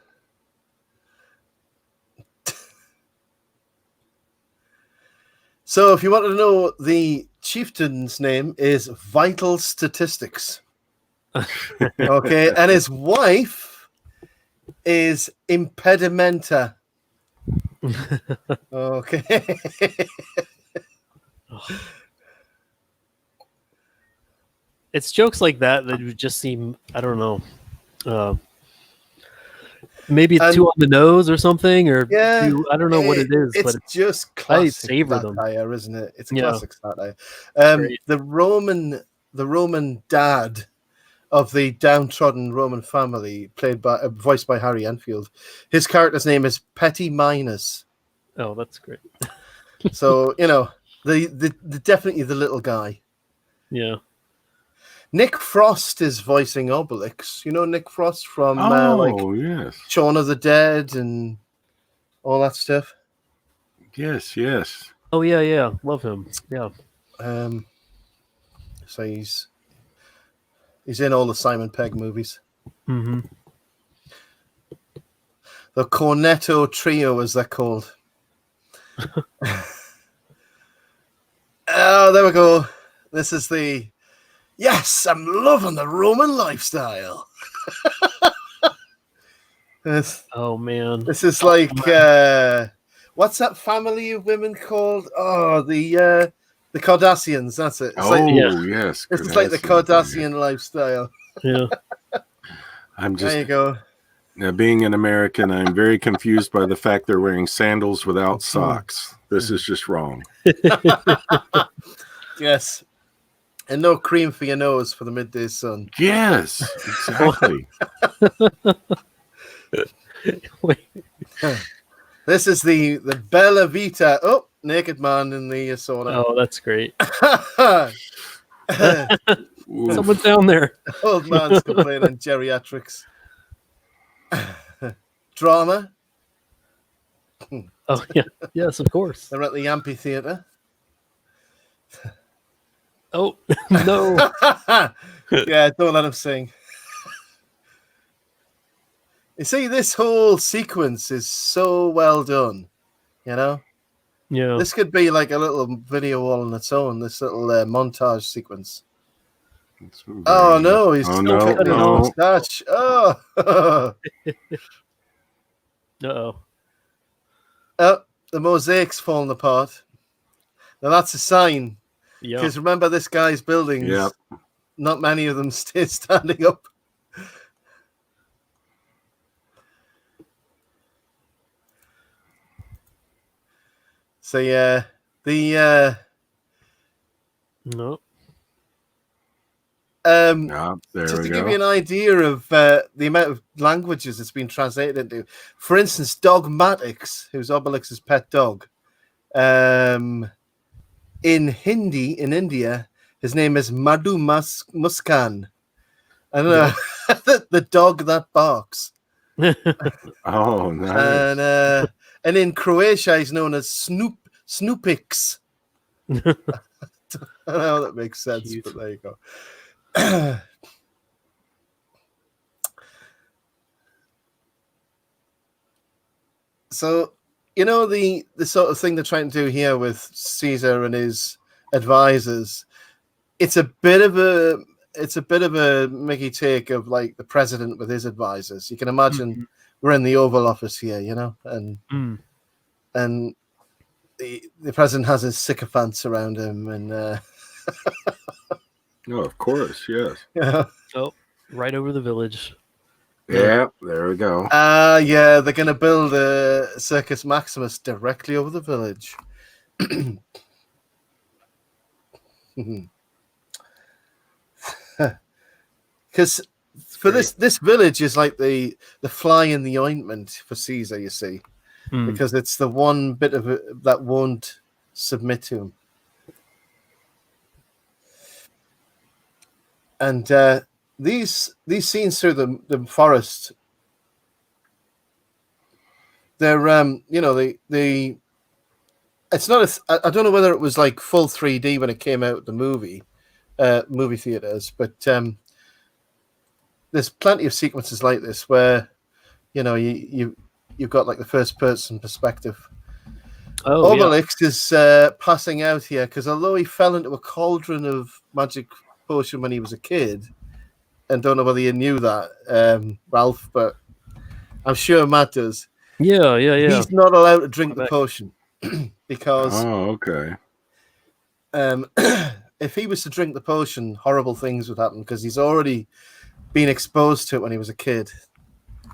So if you want to know, the chieftain's name is Vital Statistics. Okay, and his wife is Impedimenta. Okay. It's jokes like that would just seem, I don't know, maybe it's too on the nose or something, or too, I don't know what it is. It's but just classic savor satire, isn't it? It's a classic satire. The Roman dad of the downtrodden Roman family, voiced by Harry Enfield. His character's name is Petty Minus. Oh, that's great. So the definitely the little guy. Yeah. Nick Frost is voicing Obelix. You know Nick Frost from yes, Shaun of the Dead and all that stuff. Yes. Oh yeah, love him. Yeah. So he's in all the Simon Pegg movies. Mm-hmm. The Cornetto Trio, as they're called. Oh, there we go. This is the. Yes, I'm loving the Roman lifestyle. Oh man, this is like what's that family of women called? Oh, the Cardassians. That's it. It's yes, this is like the Cardassian lifestyle. Yeah. There you go. Now, being an American, I'm very confused by the fact they're wearing sandals without socks. This is just wrong. Yes. And no cream for your nose for the midday sun. Yes, exactly. This is the Bella Vita. Oh, naked man in the sauna. Oh, that's great. Someone's down there. Old man's complaining geriatrics. Drama. Oh yeah, yes, of course. They're at the amphitheater. Oh no! Yeah, don't let him sing. You see, this whole sequence is so well done. Yeah. This could be like a little video all on its own. This little montage sequence. Oh no! He's still cutting his mustache. Oh. Uh-oh. Oh, the mosaic's falling apart. Now that's a sign. Yeah. Because remember, this guy's buildings. Yep. Not many of them stay standing up. So yeah, the No. There just we to give you go. an idea of the amount of languages it's been translated into. For instance, Dogmatics, who's Obelix's pet dog, in Hindi in India, his name is Madhu Muskan. I don't know, the dog that barks. Oh, nice. And in Croatia, he's known as Snoopix. I don't know how that makes sense, Cute. but there you go. So, you know, the sort of thing they're trying to do here with Caesar and his advisors, it's a bit of a Mickey take of like the president with his advisors. You can imagine we're in the Oval Office here, you know, and the president has his sycophants around him, and Oh, of course, yes. yeah. Oh, right over the village. Yeah, there we go. Yeah, they're going to build a Circus Maximus directly over the village. Because for this village is like the fly in the ointment for Caesar, you see, because it's the one bit of it that won't submit to him. And these scenes through the forest, they're you know, the it's not I don't know whether it was like full 3D when it came out the movie theaters, but there's plenty of sequences like this where, you know, you've got like the first person perspective. Oh, Obelix is passing out here because although he fell into a cauldron of magic potion when he was a kid, and don't know whether you knew that, Ralph, but I'm sure Matt does. Yeah. He's not allowed to drink the potion because okay. If he was to drink the potion, horrible things would happen because he's already been exposed to it when he was a kid.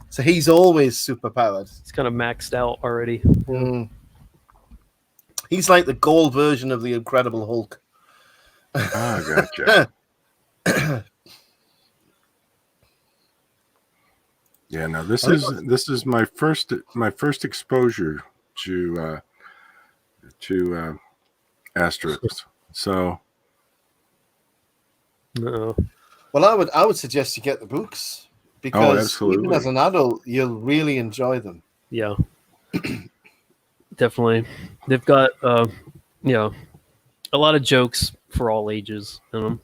So he's always superpowered. It's kind of maxed out already. He's like the gold version of the Incredible Hulk. Gotcha. Yeah, no, this is my first exposure to Asterix. So, well, I would suggest you get the books because even as an adult, you'll really enjoy them. Yeah, definitely. They've got a lot of jokes for all ages in them.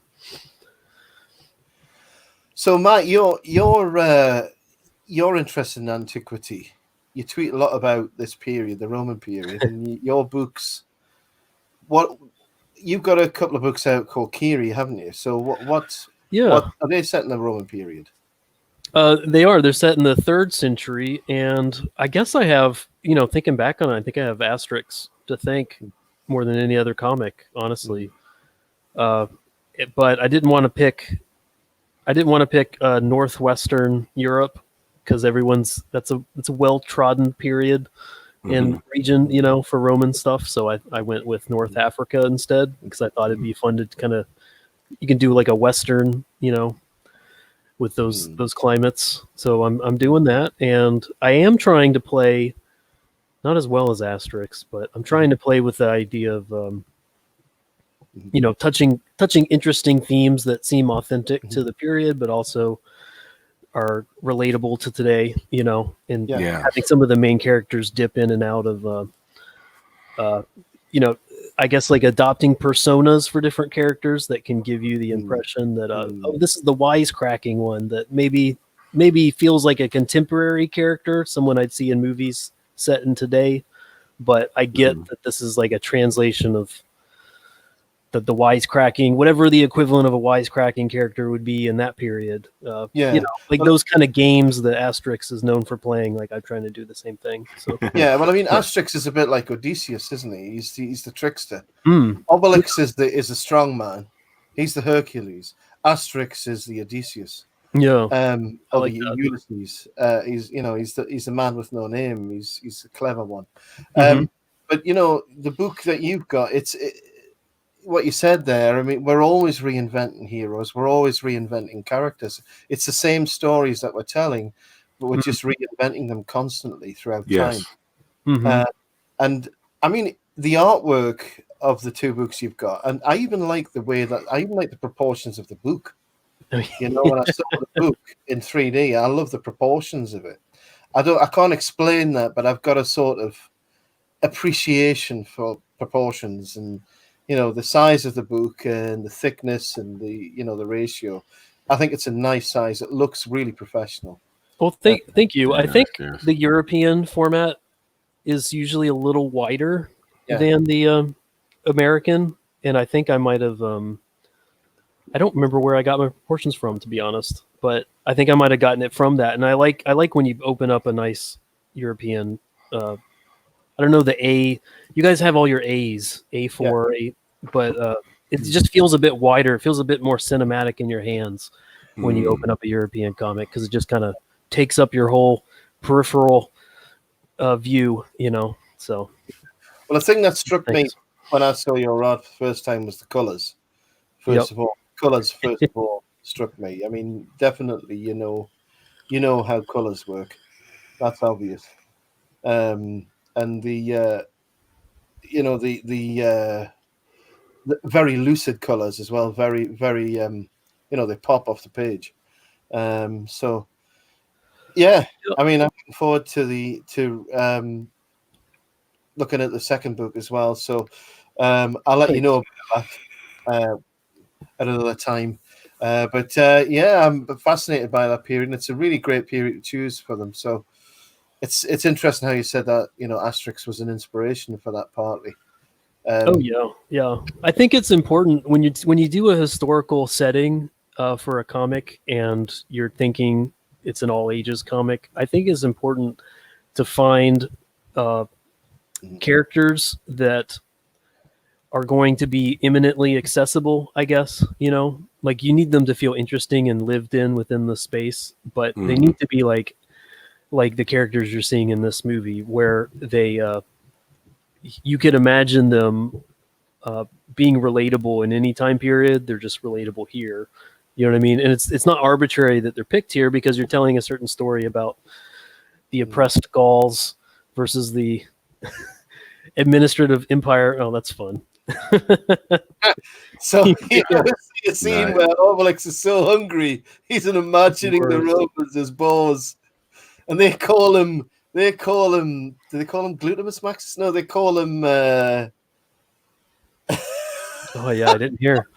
So, Matt, you're interested in antiquity. You tweet a lot about this period, the Roman period, and your books. What you've got a couple of books out called Kiri, haven't you? So what are they set in the Roman period? They are. They're set in the 3rd century, and I guess I have, thinking back on it, I think I have Asterix to thank more than any other comic, honestly. But I didn't want to pick northwestern Europe because that's a well trodden period in region, for Roman stuff. So I went with North Africa instead because I thought it'd be fun to kind of, you can do like a Western, with those climates. So I'm doing that, and I am trying to play, not as well as Asterix, but I'm trying to play with the idea of touching interesting themes that seem authentic to the period, but also are relatable to today, and having some of the main characters dip in and out of, I guess like adopting personas for different characters that can give you the impression that, this is the wisecracking one that maybe feels like a contemporary character, someone I'd see in movies set in today, but I get that this is like a translation of the wisecracking, whatever the equivalent of a wisecracking character would be in that period. Those kind of games that Asterix is known for playing. Like I'm trying to do the same thing. So yeah, well, I mean, Asterix is a bit like Odysseus, isn't he? He's the trickster. Obelix is the strong man. He's the Hercules. Asterix is the Odysseus. Yeah. Ulysses. He's the man with no name. He's a clever one. But the book that you've got, what you said there. I mean, we're always reinventing heroes. We're always reinventing characters. It's the same stories that we're telling, but we're just reinventing them constantly throughout time. Mm-hmm. And I mean, the artwork of the two books you've got, and I even like the proportions of the book. When I saw the book in 3D, I love the proportions of it. I can't explain that, but I've got a sort of appreciation for proportions and the size of the book and the thickness and the ratio. I think it's a nice size. It looks really professional. Well, thank you. I think yes. the European format is usually a little wider than the American, and I think I might have. I don't remember where I got my proportions from, to be honest, but I think I might have gotten it from that. And I like when you open up a nice European. I don't know the A. You guys have all your A's, A4, but it just feels a bit wider. It feels a bit more cinematic in your hands when you open up a European comic, because it just kind of takes up your whole peripheral view, So, well, the thing that struck me when I saw your art the first time was the colors. First of all, struck me. I mean, definitely, you know how colors work. That's obvious. And the very lucid colors as well. Very, very, they pop off the page. So, yeah. I mean, I'm looking forward to looking at the second book as well. So, I'll let you know about that at another time. I'm fascinated by that period, and it's a really great period to choose for them. So it's interesting how you said that, Asterix was an inspiration for that partly. Yeah. I think it's important when you do a historical setting for a comic and you're thinking it's an all ages comic. I think it's important to find characters that are going to be imminently accessible, I guess. Like you need them to feel interesting and lived in within the space, but they need to be like the characters you're seeing in this movie, where they you could imagine them being relatable in any time period. They're just relatable here. You know what I mean? And it's not arbitrary that they're picked here, because you're telling a certain story about the oppressed Gauls versus the administrative empire. Oh, that's fun. So see a scene where Obelix is so hungry he's imagining the Romans as boars, and they call him. Do they call him Glutamus Maximus? No, they call him. Oh yeah, I didn't hear.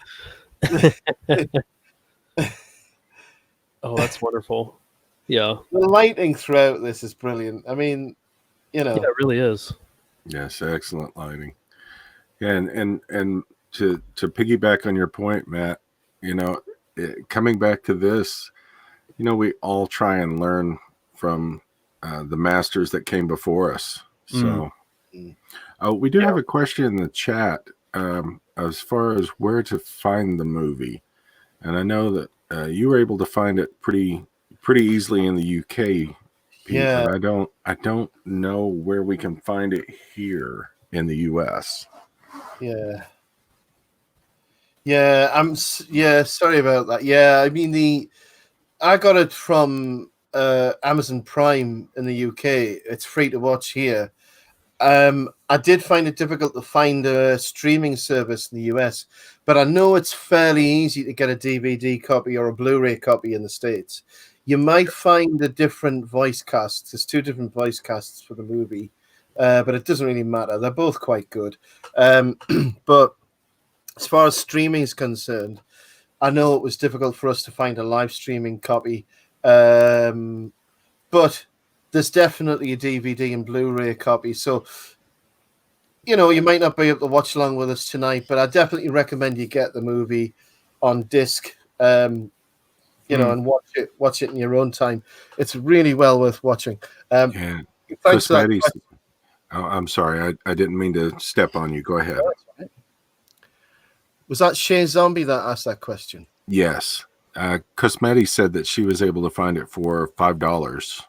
Oh, that's wonderful. Yeah, the lighting throughout this is brilliant. I mean, yeah, it really is. Yes, excellent lighting. Yeah, and to piggyback on your point, Matt, coming back to this, we all try and learn from the masters that came before us. So we do have a question in the chat as far as where to find the movie, and I know that you were able to find it pretty easily in the UK. Pete, but I don't know where we can find it here in the US. Sorry about that. I mean, I got it from Amazon Prime in the UK. It's free to watch here. I did find it difficult to find a streaming service in the US, but I know it's fairly easy to get a DVD copy or a Blu-ray copy in the States. You might find a different voice cast. There's 2 different voice casts for the movie, but it doesn't really matter. They're both quite good. But as far as streaming is concerned, I know it was difficult for us to find a live streaming copy, but there's definitely a DVD and Blu-ray copy. So, you might not be able to watch along with us tonight, but I definitely recommend you get the movie on disc, and watch it in your own time. It's really well worth watching. Chris Maddie, I'm sorry, I didn't mean to step on you. Go ahead. Was that Shay Zombie that asked that question? Yes. Cosmetti said that she was able to find it for $5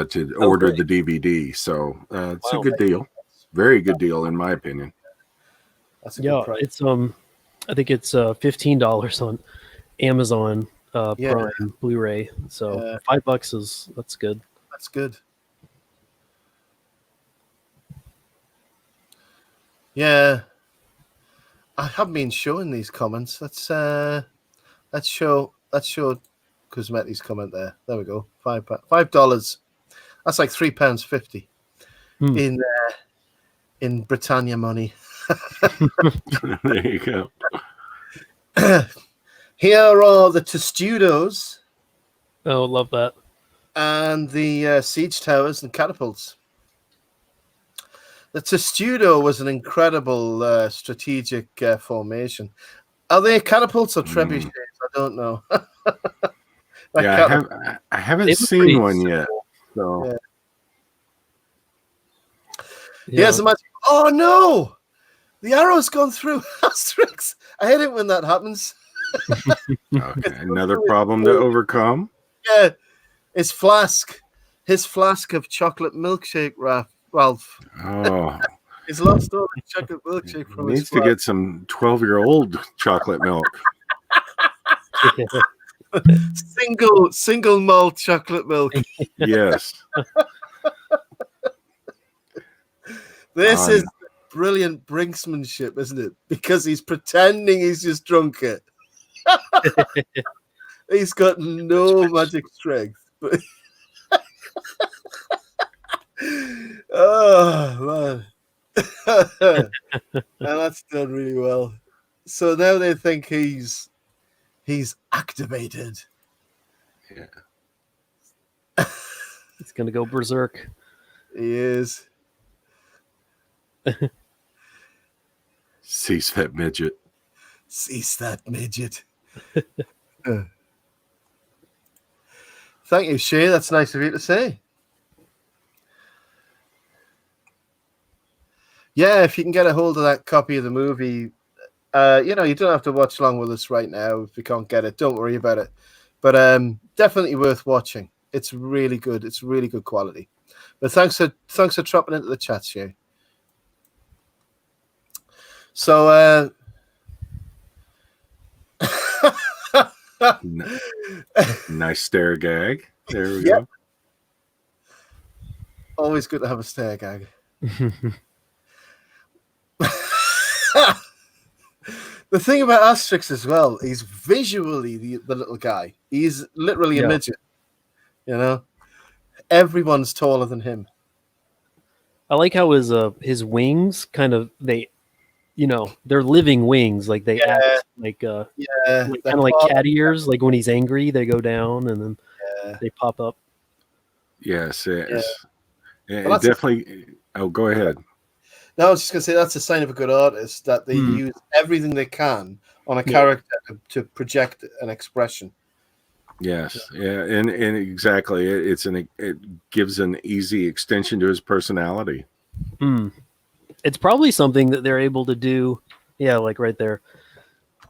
to order the DVD. So it's a good deal. Very good deal, in my opinion. That's a good price. It's I think it's $15 on Amazon Prime Blu-ray. So $5 that's good. That's good. Yeah, I haven't been showing these comments. Let's show Cosmetti's comment there. There we go. $5. That's like £3.50 in Britannia money. There you go. Here are the Testudos. Oh, love that. And the siege towers and catapults. The Testudo was an incredible strategic formation. Are they catapults or trebuchets? I don't know. I haven't seen one yet. So here's the magic. Oh no! The arrow's gone through Asterix. I hate it when that happens. Okay, another problem to overcome. Yeah, his flask of chocolate milkshake, Ralph. Oh, he's lost all the chocolate milkshake from his needs to get some 12-year-old chocolate milk. Single malt chocolate milk. Yes. This is brilliant brinksmanship, isn't it? Because he's pretending he's just drunk it. He's got no magic strength. But oh man. And that's done really well. So now they think he's activated. Yeah. He's gonna go berserk. He is. Cease that midget. Cease that midget. Thank you, Shay. That's nice of you to say. Yeah, if you can get a hold of that copy of the movie, you don't have to watch along with us right now if you can't get it. Don't worry about it. But definitely worth watching. It's really good. It's really good quality. But thanks for dropping into the chat, Shay. So nice stare gag. There we go. Always good to have a stare gag. The thing about Asterix as well, he's visually the little guy. He's literally a midget. Everyone's taller than him. I like how his wings kind of they're living wings, like they act like kind of like cat ears. Like when he's angry, they go down and then they pop up. Yes, yes. Yeah, definitely. Go ahead. No, I was just going to say that's a sign of a good artist, that they use everything they can on a character to project an expression. Yes, yeah, and exactly, it gives an easy extension to his personality. It's probably something that they're able to do. Yeah, like right there.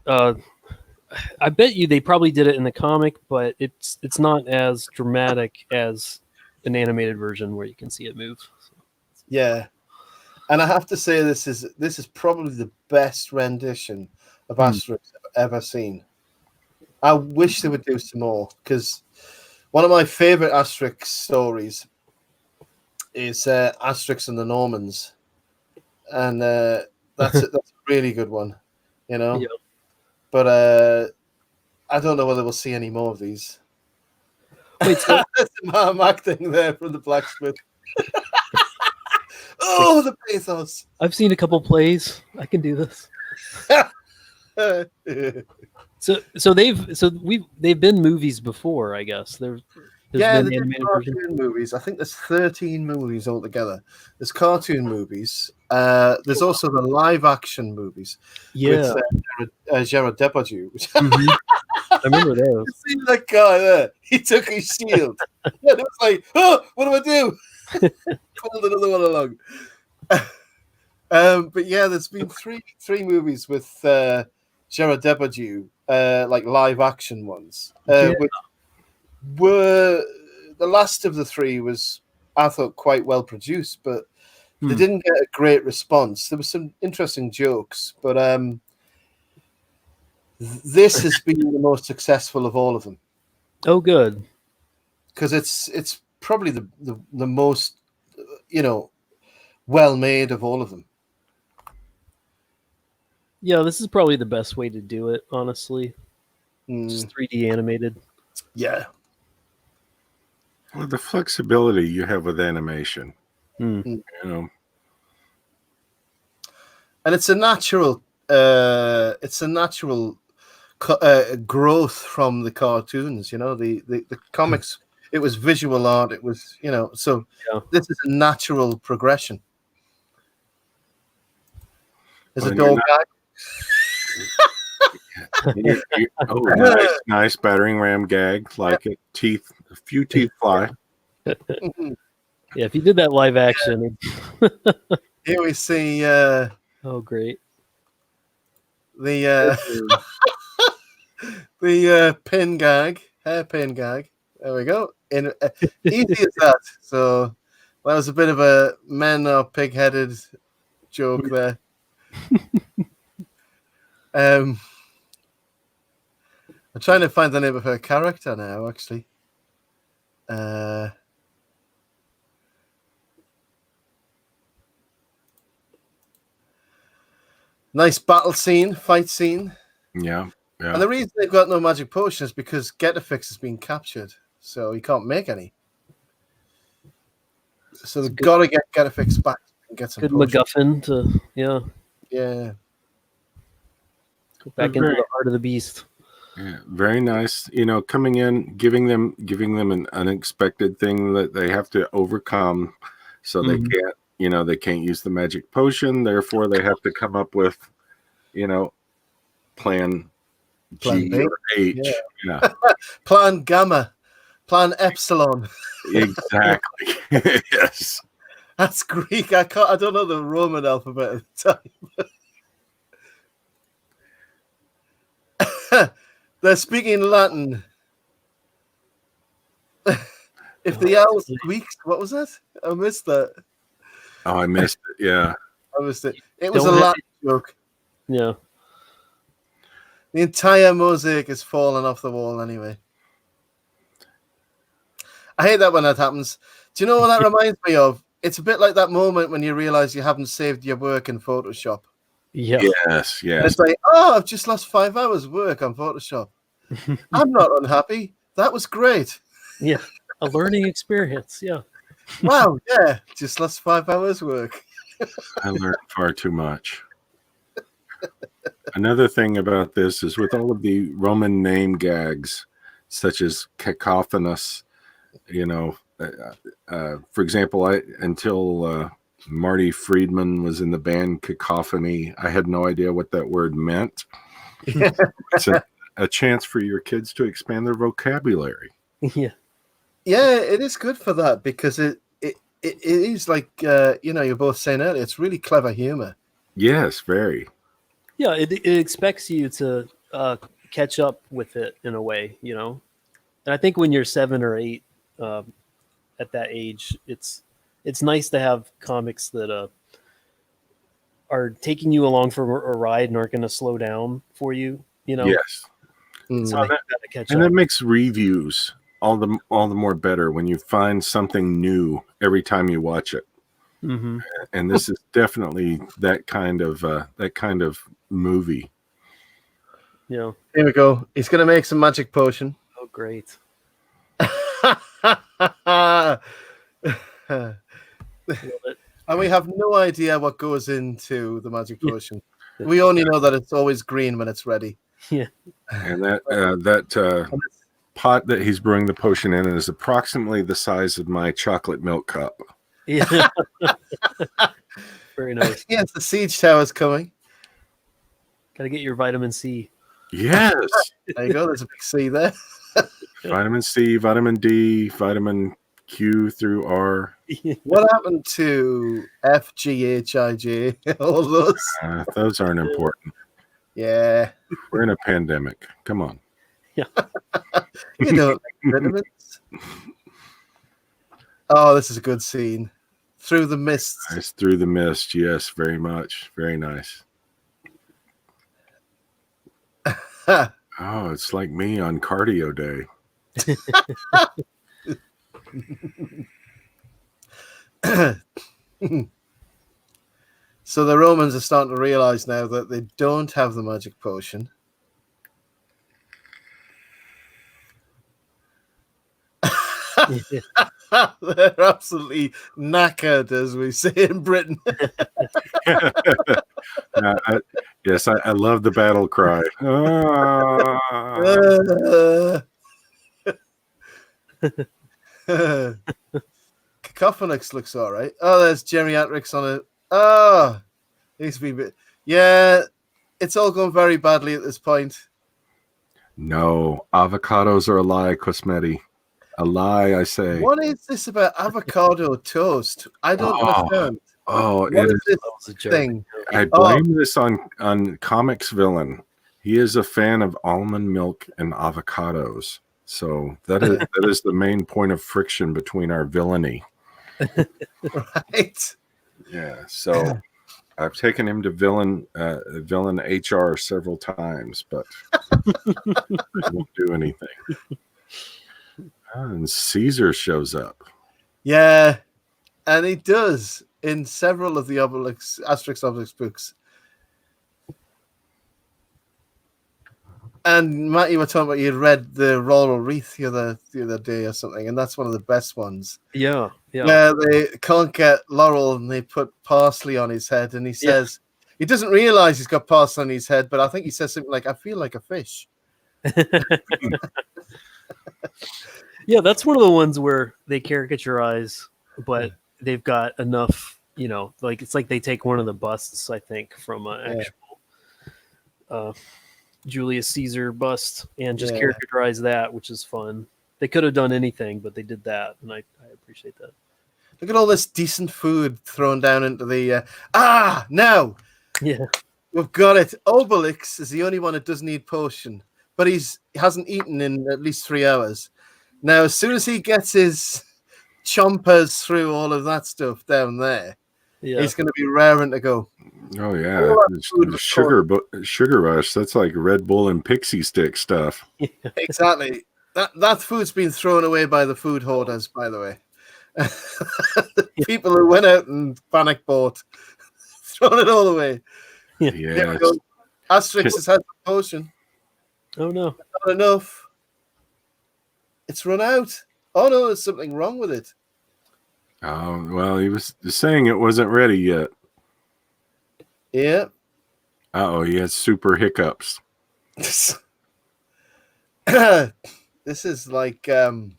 I bet you they probably did it in the comic, but it's not as dramatic as an animated version where you can see it move. Yeah. And I have to say, this is probably the best rendition of Asterix I've ever seen. I wish they would do some more, because one of my favorite Asterix stories is Asterix and the Normans, and that's a really good one, Yeah. But I don't know whether we'll see any more of these. Wait, so that's the Mark thing there from the blacksmith. Oh, the pathos! I've seen a couple plays. I can do this. So they've been movies before, I guess. There's been animated cartoon movies. I think there's 13 movies altogether. There's cartoon movies. There's also the live action movies. Yeah, with Gerard Depardieu. I remember those. You see that guy there? He took his shield. And it was like, oh, what do I do? Pulled another one along. But yeah, there's been three movies with Gerard Depardieu, like live action ones. Which were the last of the three was, I thought, quite well produced, but They didn't get a great response. There were some interesting jokes, but this has been the most successful of all of them. Oh, good. Because it's probably the most, well made of all of them. Yeah, this is probably the best way to do it, honestly. Just 3D animated. Yeah. Well, the flexibility you have with animation, And it's a natural growth from the cartoons. The comics. It was visual art. It was so. Yeah. This is a natural progression. There's a dog guy. Nice battering ram gag, like it. Teeth, a few teeth fly. Yeah, if you did that live action. Here we see. Oh, great. The pin gag, hairpin gag. There we go. Easy as that. So that was a bit of a men are pig-headed joke there. I'm trying to find the name of her character now, actually. Nice battle scene, fight scene. Yeah. And the reason they've got no magic potion is because Getafix has been captured, so he can't make any. So they've got to get Getafix back and get some good potion. MacGuffin to Yeah. Go back into the heart of the beast. Yeah, very nice. Coming in, giving them an unexpected thing that they have to overcome, so they can't. They can't use the magic potion. Therefore, they have to come up with, plan G B. or H. Yeah. Plan Gamma. Plan Epsilon. Exactly. Yes. That's Greek. I don't know the Roman alphabet at the time. They're speaking Latin. If the owl squeaks, what was that? I missed that. Oh, I missed it. Yeah. I missed it. It was a Latin joke. Yeah. The entire mosaic is falling off the wall anyway. I hate that when that happens. Do you know what that reminds me of? It's a bit like that moment when you realize you haven't saved your work in Photoshop. Yeah. Yes. It's like, I've just lost 5 hours work on Photoshop. I'm not unhappy. That was great. Yeah. A learning experience. Yeah. Wow. Yeah. Just lost 5 hours work. I learned far too much. Another thing about this is with all of the Roman name gags, such as cacophonous, for example, until Marty Friedman was in the band Cacophony, I had no idea what that word meant. It's a chance for your kids to expand their vocabulary. Yeah. Yeah, it is good for that because it is like, you're both saying earlier, it's really clever humor. Yes, very. Yeah, it expects you to catch up with it in a way, And I think when you're 7 or 8, at that age, it's nice to have comics that are taking you along for a ride and aren't going to slow down for you, Yes. So that makes reviews all the more better when you find something new every time you watch it. Mm-hmm. And this is definitely that kind of movie. Yeah. Here we go. He's going to make some magic potion. Oh, great. And we have no idea what goes into the magic potion. We only know that it's always green when it's ready. Yeah. And that pot that he's brewing the potion in is approximately the size of my chocolate milk cup. Yeah. Very nice. Yes, the siege tower's coming. Got to get your vitamin C. Yes. There you go. There's a big C there. Vitamin C, vitamin D, vitamin Q through R. What happened to F, G, H, I, J? All those? Those aren't important. Yeah. We're in a pandemic. Come on. Yeah. You don't like vitamins. Oh, this is a good scene. through the mist. Nice through the mist. Yes, very much. Very nice. Oh, it's like me on cardio day. So the Romans are starting to realize now that they don't have the magic potion. They're absolutely knackered, as we say in Britain. Yes, I love the battle cry. Cacophonix looks all right. Oh, there's geriatrics on it. Oh, needs to be. Yeah, it's all going very badly at this point. No, avocados are a lie, Cosmetti. A lie, I say. What is this about avocado toast? I don't understand. Oh, what is this thing? I blame this on Comics Villain. He is a fan of almond milk and avocados. So that is the main point of friction between our villainy. Right. Yeah. So I've taken him to villain HR several times, but I won't do anything. And Caesar shows up. Yeah, and he does in several of the Asterix Obelix books. And Matt, you were talking about you'd read the Laurel Wreath the other day or something, and that's one of the best ones. Yeah. Where they can't get Laurel and they put parsley on his head, and he says he doesn't realize he's got parsley on his head, but I think he says something like, "I feel like a fish." Yeah, that's one of the ones where they caricaturize, but they've got enough, like it's like they take one of the busts, I think, from an actual Julius Caesar bust and just caricaturize that, which is fun. They could have done anything, but they did that, and I appreciate that. Look at all this decent food thrown down into the... now! Yeah. We've got it. Obelix is the only one that doesn't need potion, but he hasn't eaten in at least 3 hours. Now, as soon as he gets his chompers through all of that stuff down there, he's going to be raring to go. Oh, yeah. The sugar rush. That's like Red Bull and Pixie Stick stuff. Yeah. Exactly. That food's been thrown away by the food hoarders, by the way. The people who went out and panic bought, thrown it all away. Yeah. Asterix has had the potion. Oh, no. Not enough. It's run out. Oh, no, there's something wrong with it. Oh, well, he was saying it wasn't ready yet. Yeah. Uh-oh, he has super hiccups. This is like... it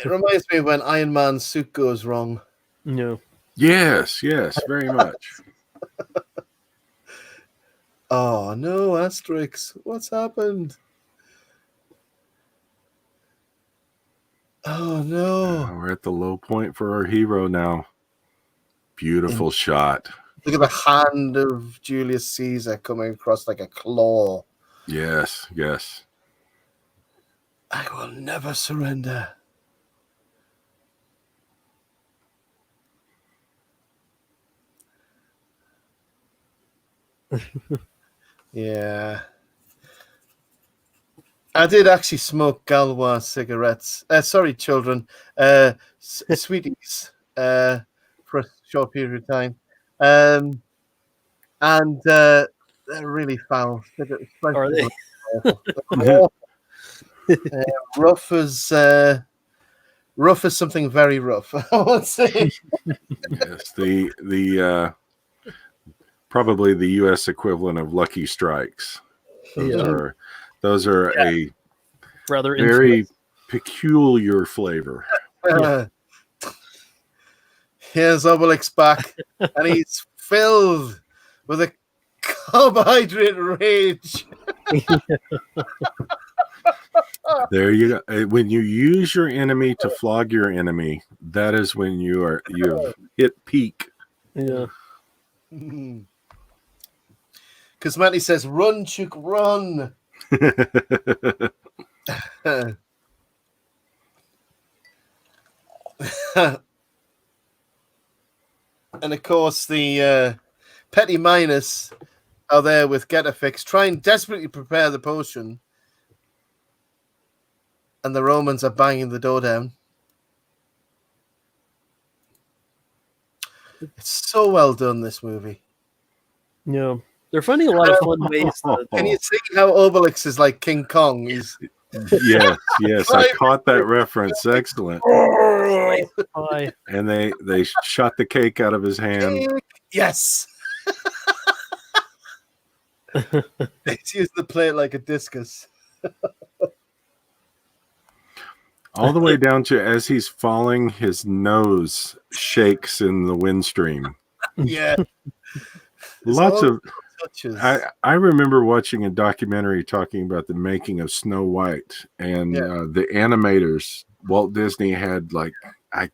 reminds me of when Iron Man's suit goes wrong. No. Yes, very much. Oh, no, Asterix. What's happened? Oh, no. We're at the low point for our hero now. Beautiful shot. Look at the hand of Julius Caesar coming across like a claw. Yes. I will never surrender. Yeah. I did actually smoke Gaulois cigarettes. Sorry, children. Sweeties for a short period of time. And they're really foul. Are they? Rough as something very rough, I would say. Yes, the probably the U.S. equivalent of Lucky Strikes. Those are a rather very peculiar flavor. Here's Obelix back, and he's filled with a carbohydrate rage. There you go. When you use your enemy to flog your enemy, that is when you've hit peak. Yeah. Because Matty says, "Run, Chuck, run." And of course, the petty miners are there with Get a Fix, trying desperately to prepare the potion. And the Romans are banging the door down. It's so well done, this movie. Yeah. They're finding a lot of fun ways to... Can you see how Obelix is like King Kong? He's yes, I caught that reference. Excellent. And they shot the cake out of his hand. Yes. He's used the plate like a discus. All the way down to as he's falling, his nose shakes in the windstream. Yeah. Lots of touches. I remember watching a documentary talking about the making of Snow White, and the animators. Walt Disney had like I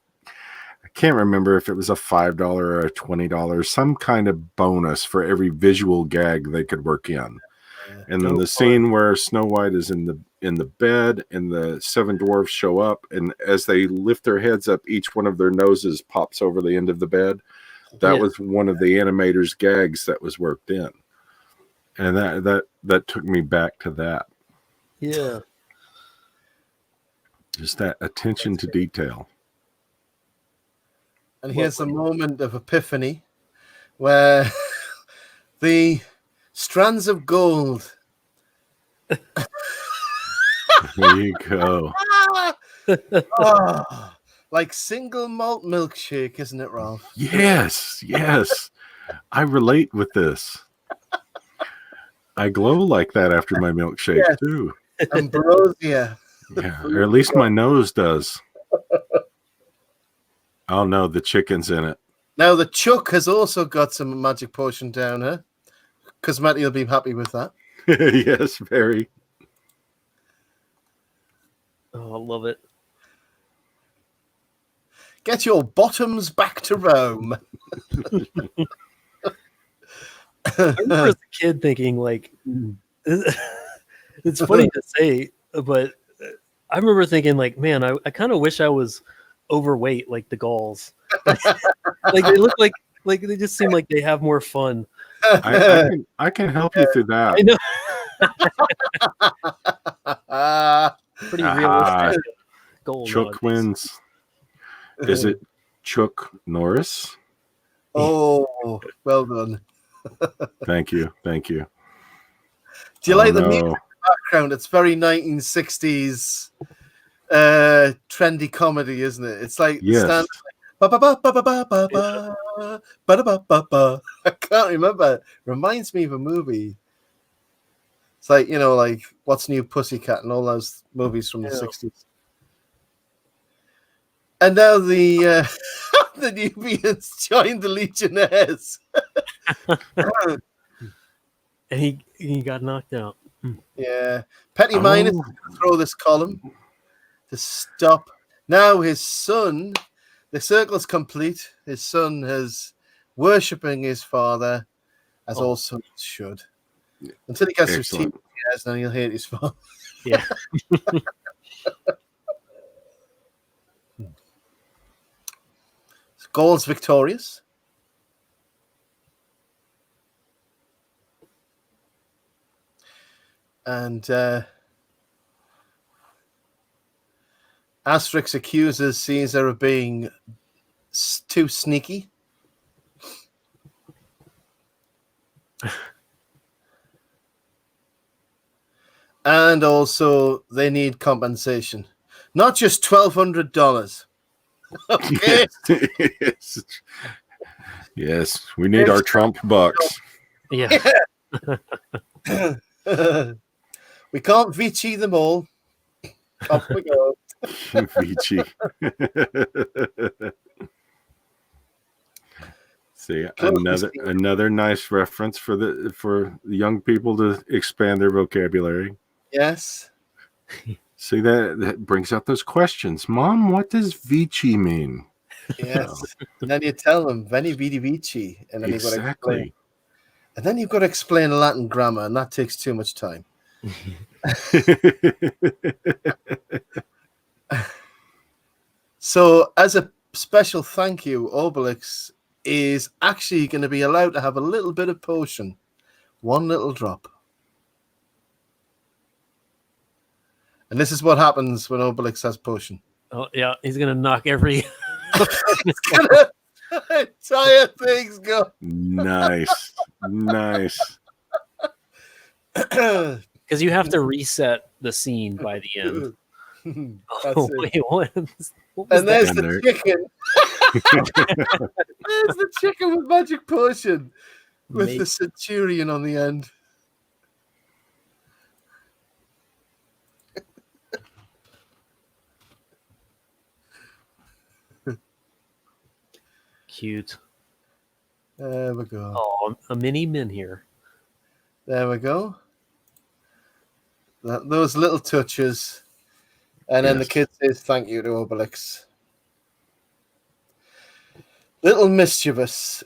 can't remember if it was a $5 or a $20, some kind of bonus for every visual gag they could work in. And then the scene where Snow White is in the bed and the seven dwarfs show up, and as they lift their heads up, each one of their noses pops over the end of the bed. That was one of the animators' gags that was worked in. And that took me back to that. Yeah. Just that attention to detail. And here's a moment of epiphany where the strands of gold. There you go. Like single malt milkshake, isn't it, Ralph? Yes. I relate with this. I glow like that after my milkshake too. Ambrosia. Yeah, or at least my nose does. Oh no, the chicken's in it. Now the Chuck has also got some magic potion down here. Cosmetti will be happy with that. Yes, very. Oh, I love it. Get your bottoms back to Rome. I remember as a kid thinking, like, it's funny to say, but I remember thinking, like, man, I kind of wish I was overweight like the Gauls. Like they look like they just seem like they have more fun. I can help you through that. I know. Pretty realistic. Goal Chuck nugs. wins. Is it Chuck Norris? Oh, well done. Thank you. Do you like the music in the background? It's very 1960s trendy comedy, isn't it? It's like yes. I can't remember. Reminds me of a movie. It's like, like What's New Pussycat and all those movies from the 60s. And now the Nubians joined the Legionnaires. And he got knocked out. Yeah. Petty Minus throw this column to stop. Now his son, the circle's complete. His son is worshipping his father, as all sons should. Until he gets his teeth, then he'll hate his father. Yeah. Gaul's victorious. And Asterix accuses Caesar of being too sneaky. And also, they need compensation. Not just $1,200. Okay. Yes, we need our Trump bucks. Yeah. We can't Vici them all. Off we go. Vici. See, another nice reference for the young people to expand their vocabulary. Yes. See, that brings up those questions. Mom, what does Vici mean? Yes. And then you tell them Veni Vidi Vici, and then you've got to explain. And then you've got to explain Latin grammar, and that takes too much time. So, as a special thank you, Obelix is actually going to be allowed to have a little bit of potion. One little drop. And this is what happens when Obelix has potion. Oh yeah, he's gonna knock every Entire things go. Nice. Nice. because you have to reset the scene by the end. That's it. Wait, what was And there's that? the chicken. There's the chicken with magic potion with Mate. the centurion on the end. Cute. There we go. Oh, a mini min here. There we go. Those little touches. And then the Yes. kid says thank you to Obelix. Little mischievous.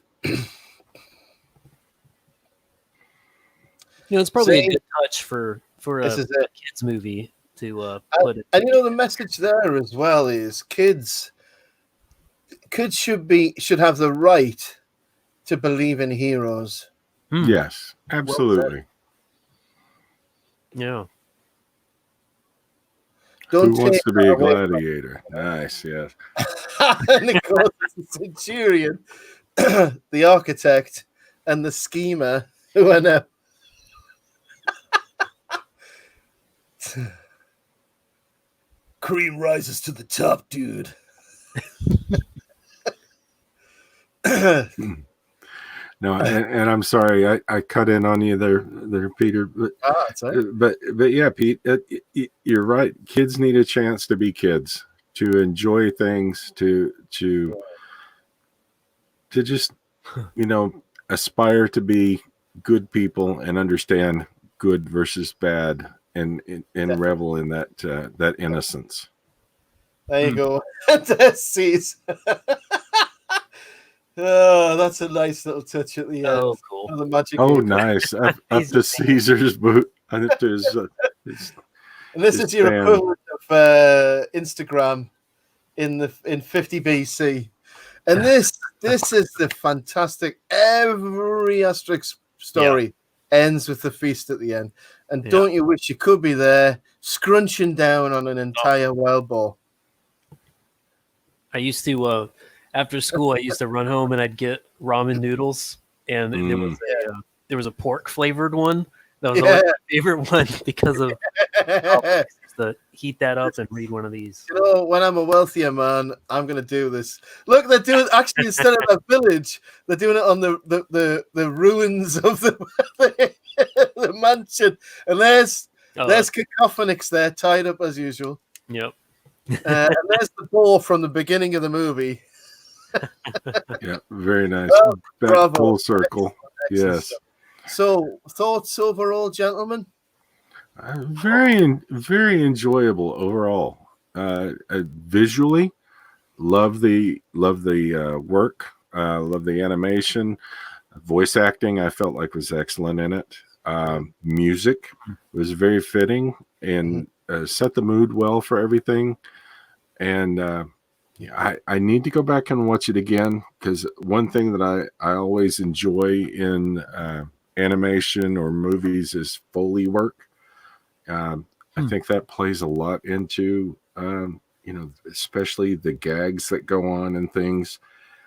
It's probably Same. a good touch for a This is it. kids movie to put it. And the message there as well is kids should have the right to believe in heroes. Yes, absolutely. Yeah. Don't Who wants take to be that a away from gladiator? Nice, yes. and of course, the centurion, the architect, and the schemer who are now. Cream rises to the top, dude. No, and I'm sorry, I cut in on you there, Peter. That's right. But yeah, Pete, you're right. Kids need a chance to be kids, to enjoy things, to just aspire to be good people and understand good versus bad, and revel in that innocence. There you go. Sees. Oh, that's a nice little touch at the end. Oh, cool. The magic. Oh, nice! Up to Caesar's boot. And there's, and this his is your fan. equivalent of Instagram in 50 BC. And this is the fantastic. Every Asterix story ends with the feast at the end. And don't you wish you could be there, scrunching down on an entire wild boar? I used to after school. I used to run home and I'd get ramen noodles, and there was a pork flavored one. That was always my favorite one because of to heat that up and read one of these. When I'm a wealthier man, I'm going to do this. Look, they're doing actually instead of a village, they're doing it on the ruins of the mansion. And there's Cacophonix there, tied up as usual. Yep. And there's the boar from the beginning of the movie. Yeah, very nice. Well, Back bravo. full circle. Excellent Yes. stuff. So, thoughts overall, gentlemen? Very, very enjoyable overall. Visually, love the work. Love the animation. Voice acting, I felt like was excellent in it. Music was very fitting and set the mood well for everything. And I need to go back and watch it again, because one thing that I always enjoy in animation or movies is Foley work. I think that plays a lot into, especially the gags that go on and things.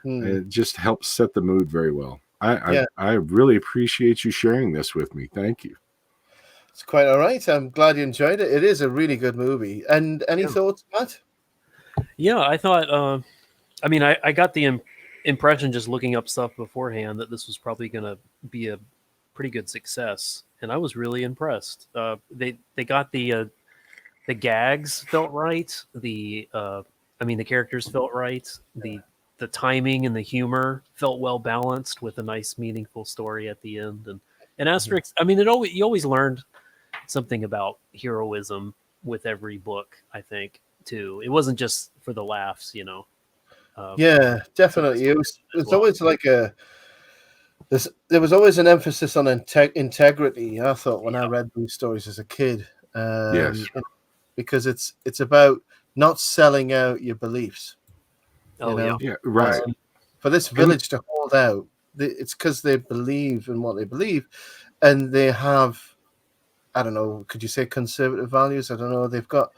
It just helps set the mood very well. I really appreciate you sharing this with me. Thank you. It's quite all right. I'm glad you enjoyed it. It is a really good movie. And any thoughts, Matt? Yeah, I thought. I got the impression just looking up stuff beforehand that this was probably going to be a pretty good success, and I was really impressed. They got the gags felt right. The characters felt right. The timing and the humor felt well balanced with a nice, meaningful story at the end. And Asterix. You always learned something about heroism with every book, I think. Too. It wasn't just for the laughs, Yeah, definitely. It was always like there was always an emphasis on integrity. I thought when I read these stories as a kid, Yes, because it's about not selling out your beliefs. Oh, know? Yeah, right. For this village to hold out, it's because they believe in what they believe, and they have, I don't know, could you say conservative values? I don't know. They've got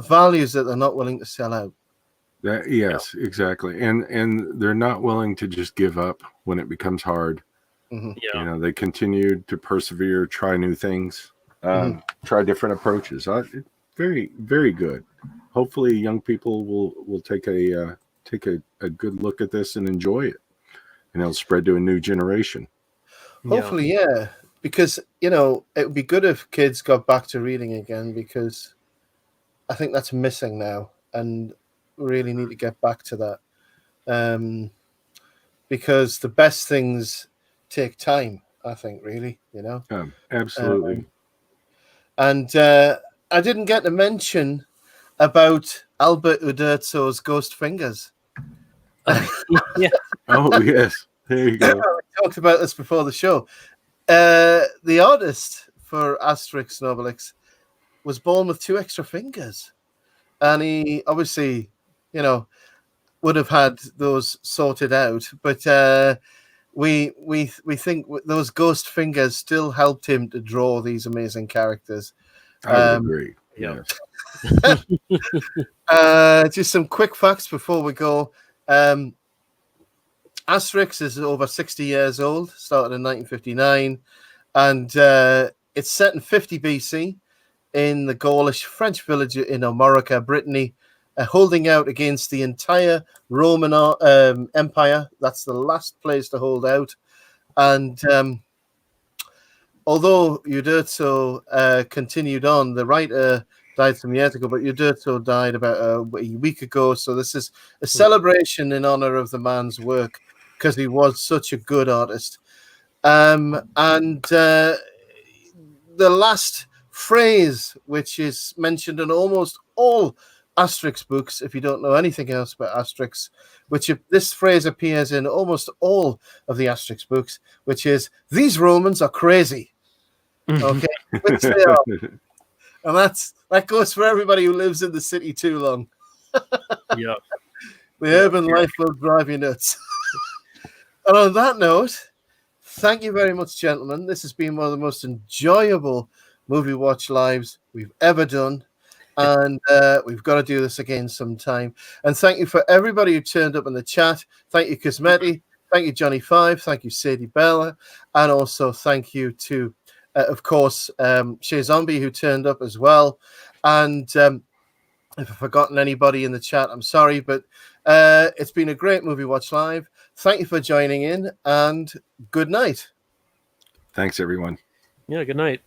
values that they're not willing to sell out. Yes, exactly. And they're not willing to just give up when it becomes hard. Mm-hmm. Yeah. You know, they continue to persevere, try new things, try different approaches. Very, very good. Hopefully, young people will take a good look at this and enjoy it, and it'll spread to a new generation. Hopefully, yeah. Because, you know, it would be good if kids got back to reading again, because I think that's missing now, and we really need to get back to that. Because the best things take time, I think, really, you know. Absolutely. And I didn't get to mention about Albert Uderzo's Ghost Fingers. Yeah. Oh, yes. There you go. We talked about this before the show. The artist for Asterix and Obelix was born with 2 extra fingers. And he obviously, you know, would have had those sorted out. But we think those ghost fingers still helped him to draw these amazing characters. I would agree. Yeah. Yes. Just some quick facts before we go. Asterix is over 60 years old, started in 1959, and it's set in 50 BC in the Gaulish French village in Armorica, Brittany, holding out against the entire Roman Empire. That's the last place to hold out. And although Uderzo continued on, the writer died some years ago, but Uderzo died about a week ago. So this is a celebration in honor of the man's work, because he was such a good artist. And the last phrase, which is mentioned in almost all Asterix books, if you don't know anything else about Asterix, this phrase appears in almost all of the Asterix books, which is, "These Romans are crazy." Okay, which they are. And that goes for everybody who lives in the city too long. Yeah. The urban life will drive you nuts. And on that note, thank you very much, gentlemen. This has been one of the most enjoyable movie watch lives we've ever done. And we've got to do this again sometime. And thank you for everybody who turned up in the chat. Thank you, Cosmetti. Thank you, Johnny Five. Thank you, Sadie Bella. And also thank you to, of course, Shea Zombie, who turned up as well. And if I've forgotten anybody in the chat, I'm sorry. But it's been a great Movie Watch Live. Thank you for joining in, and good night. Thanks, everyone. Yeah, good night.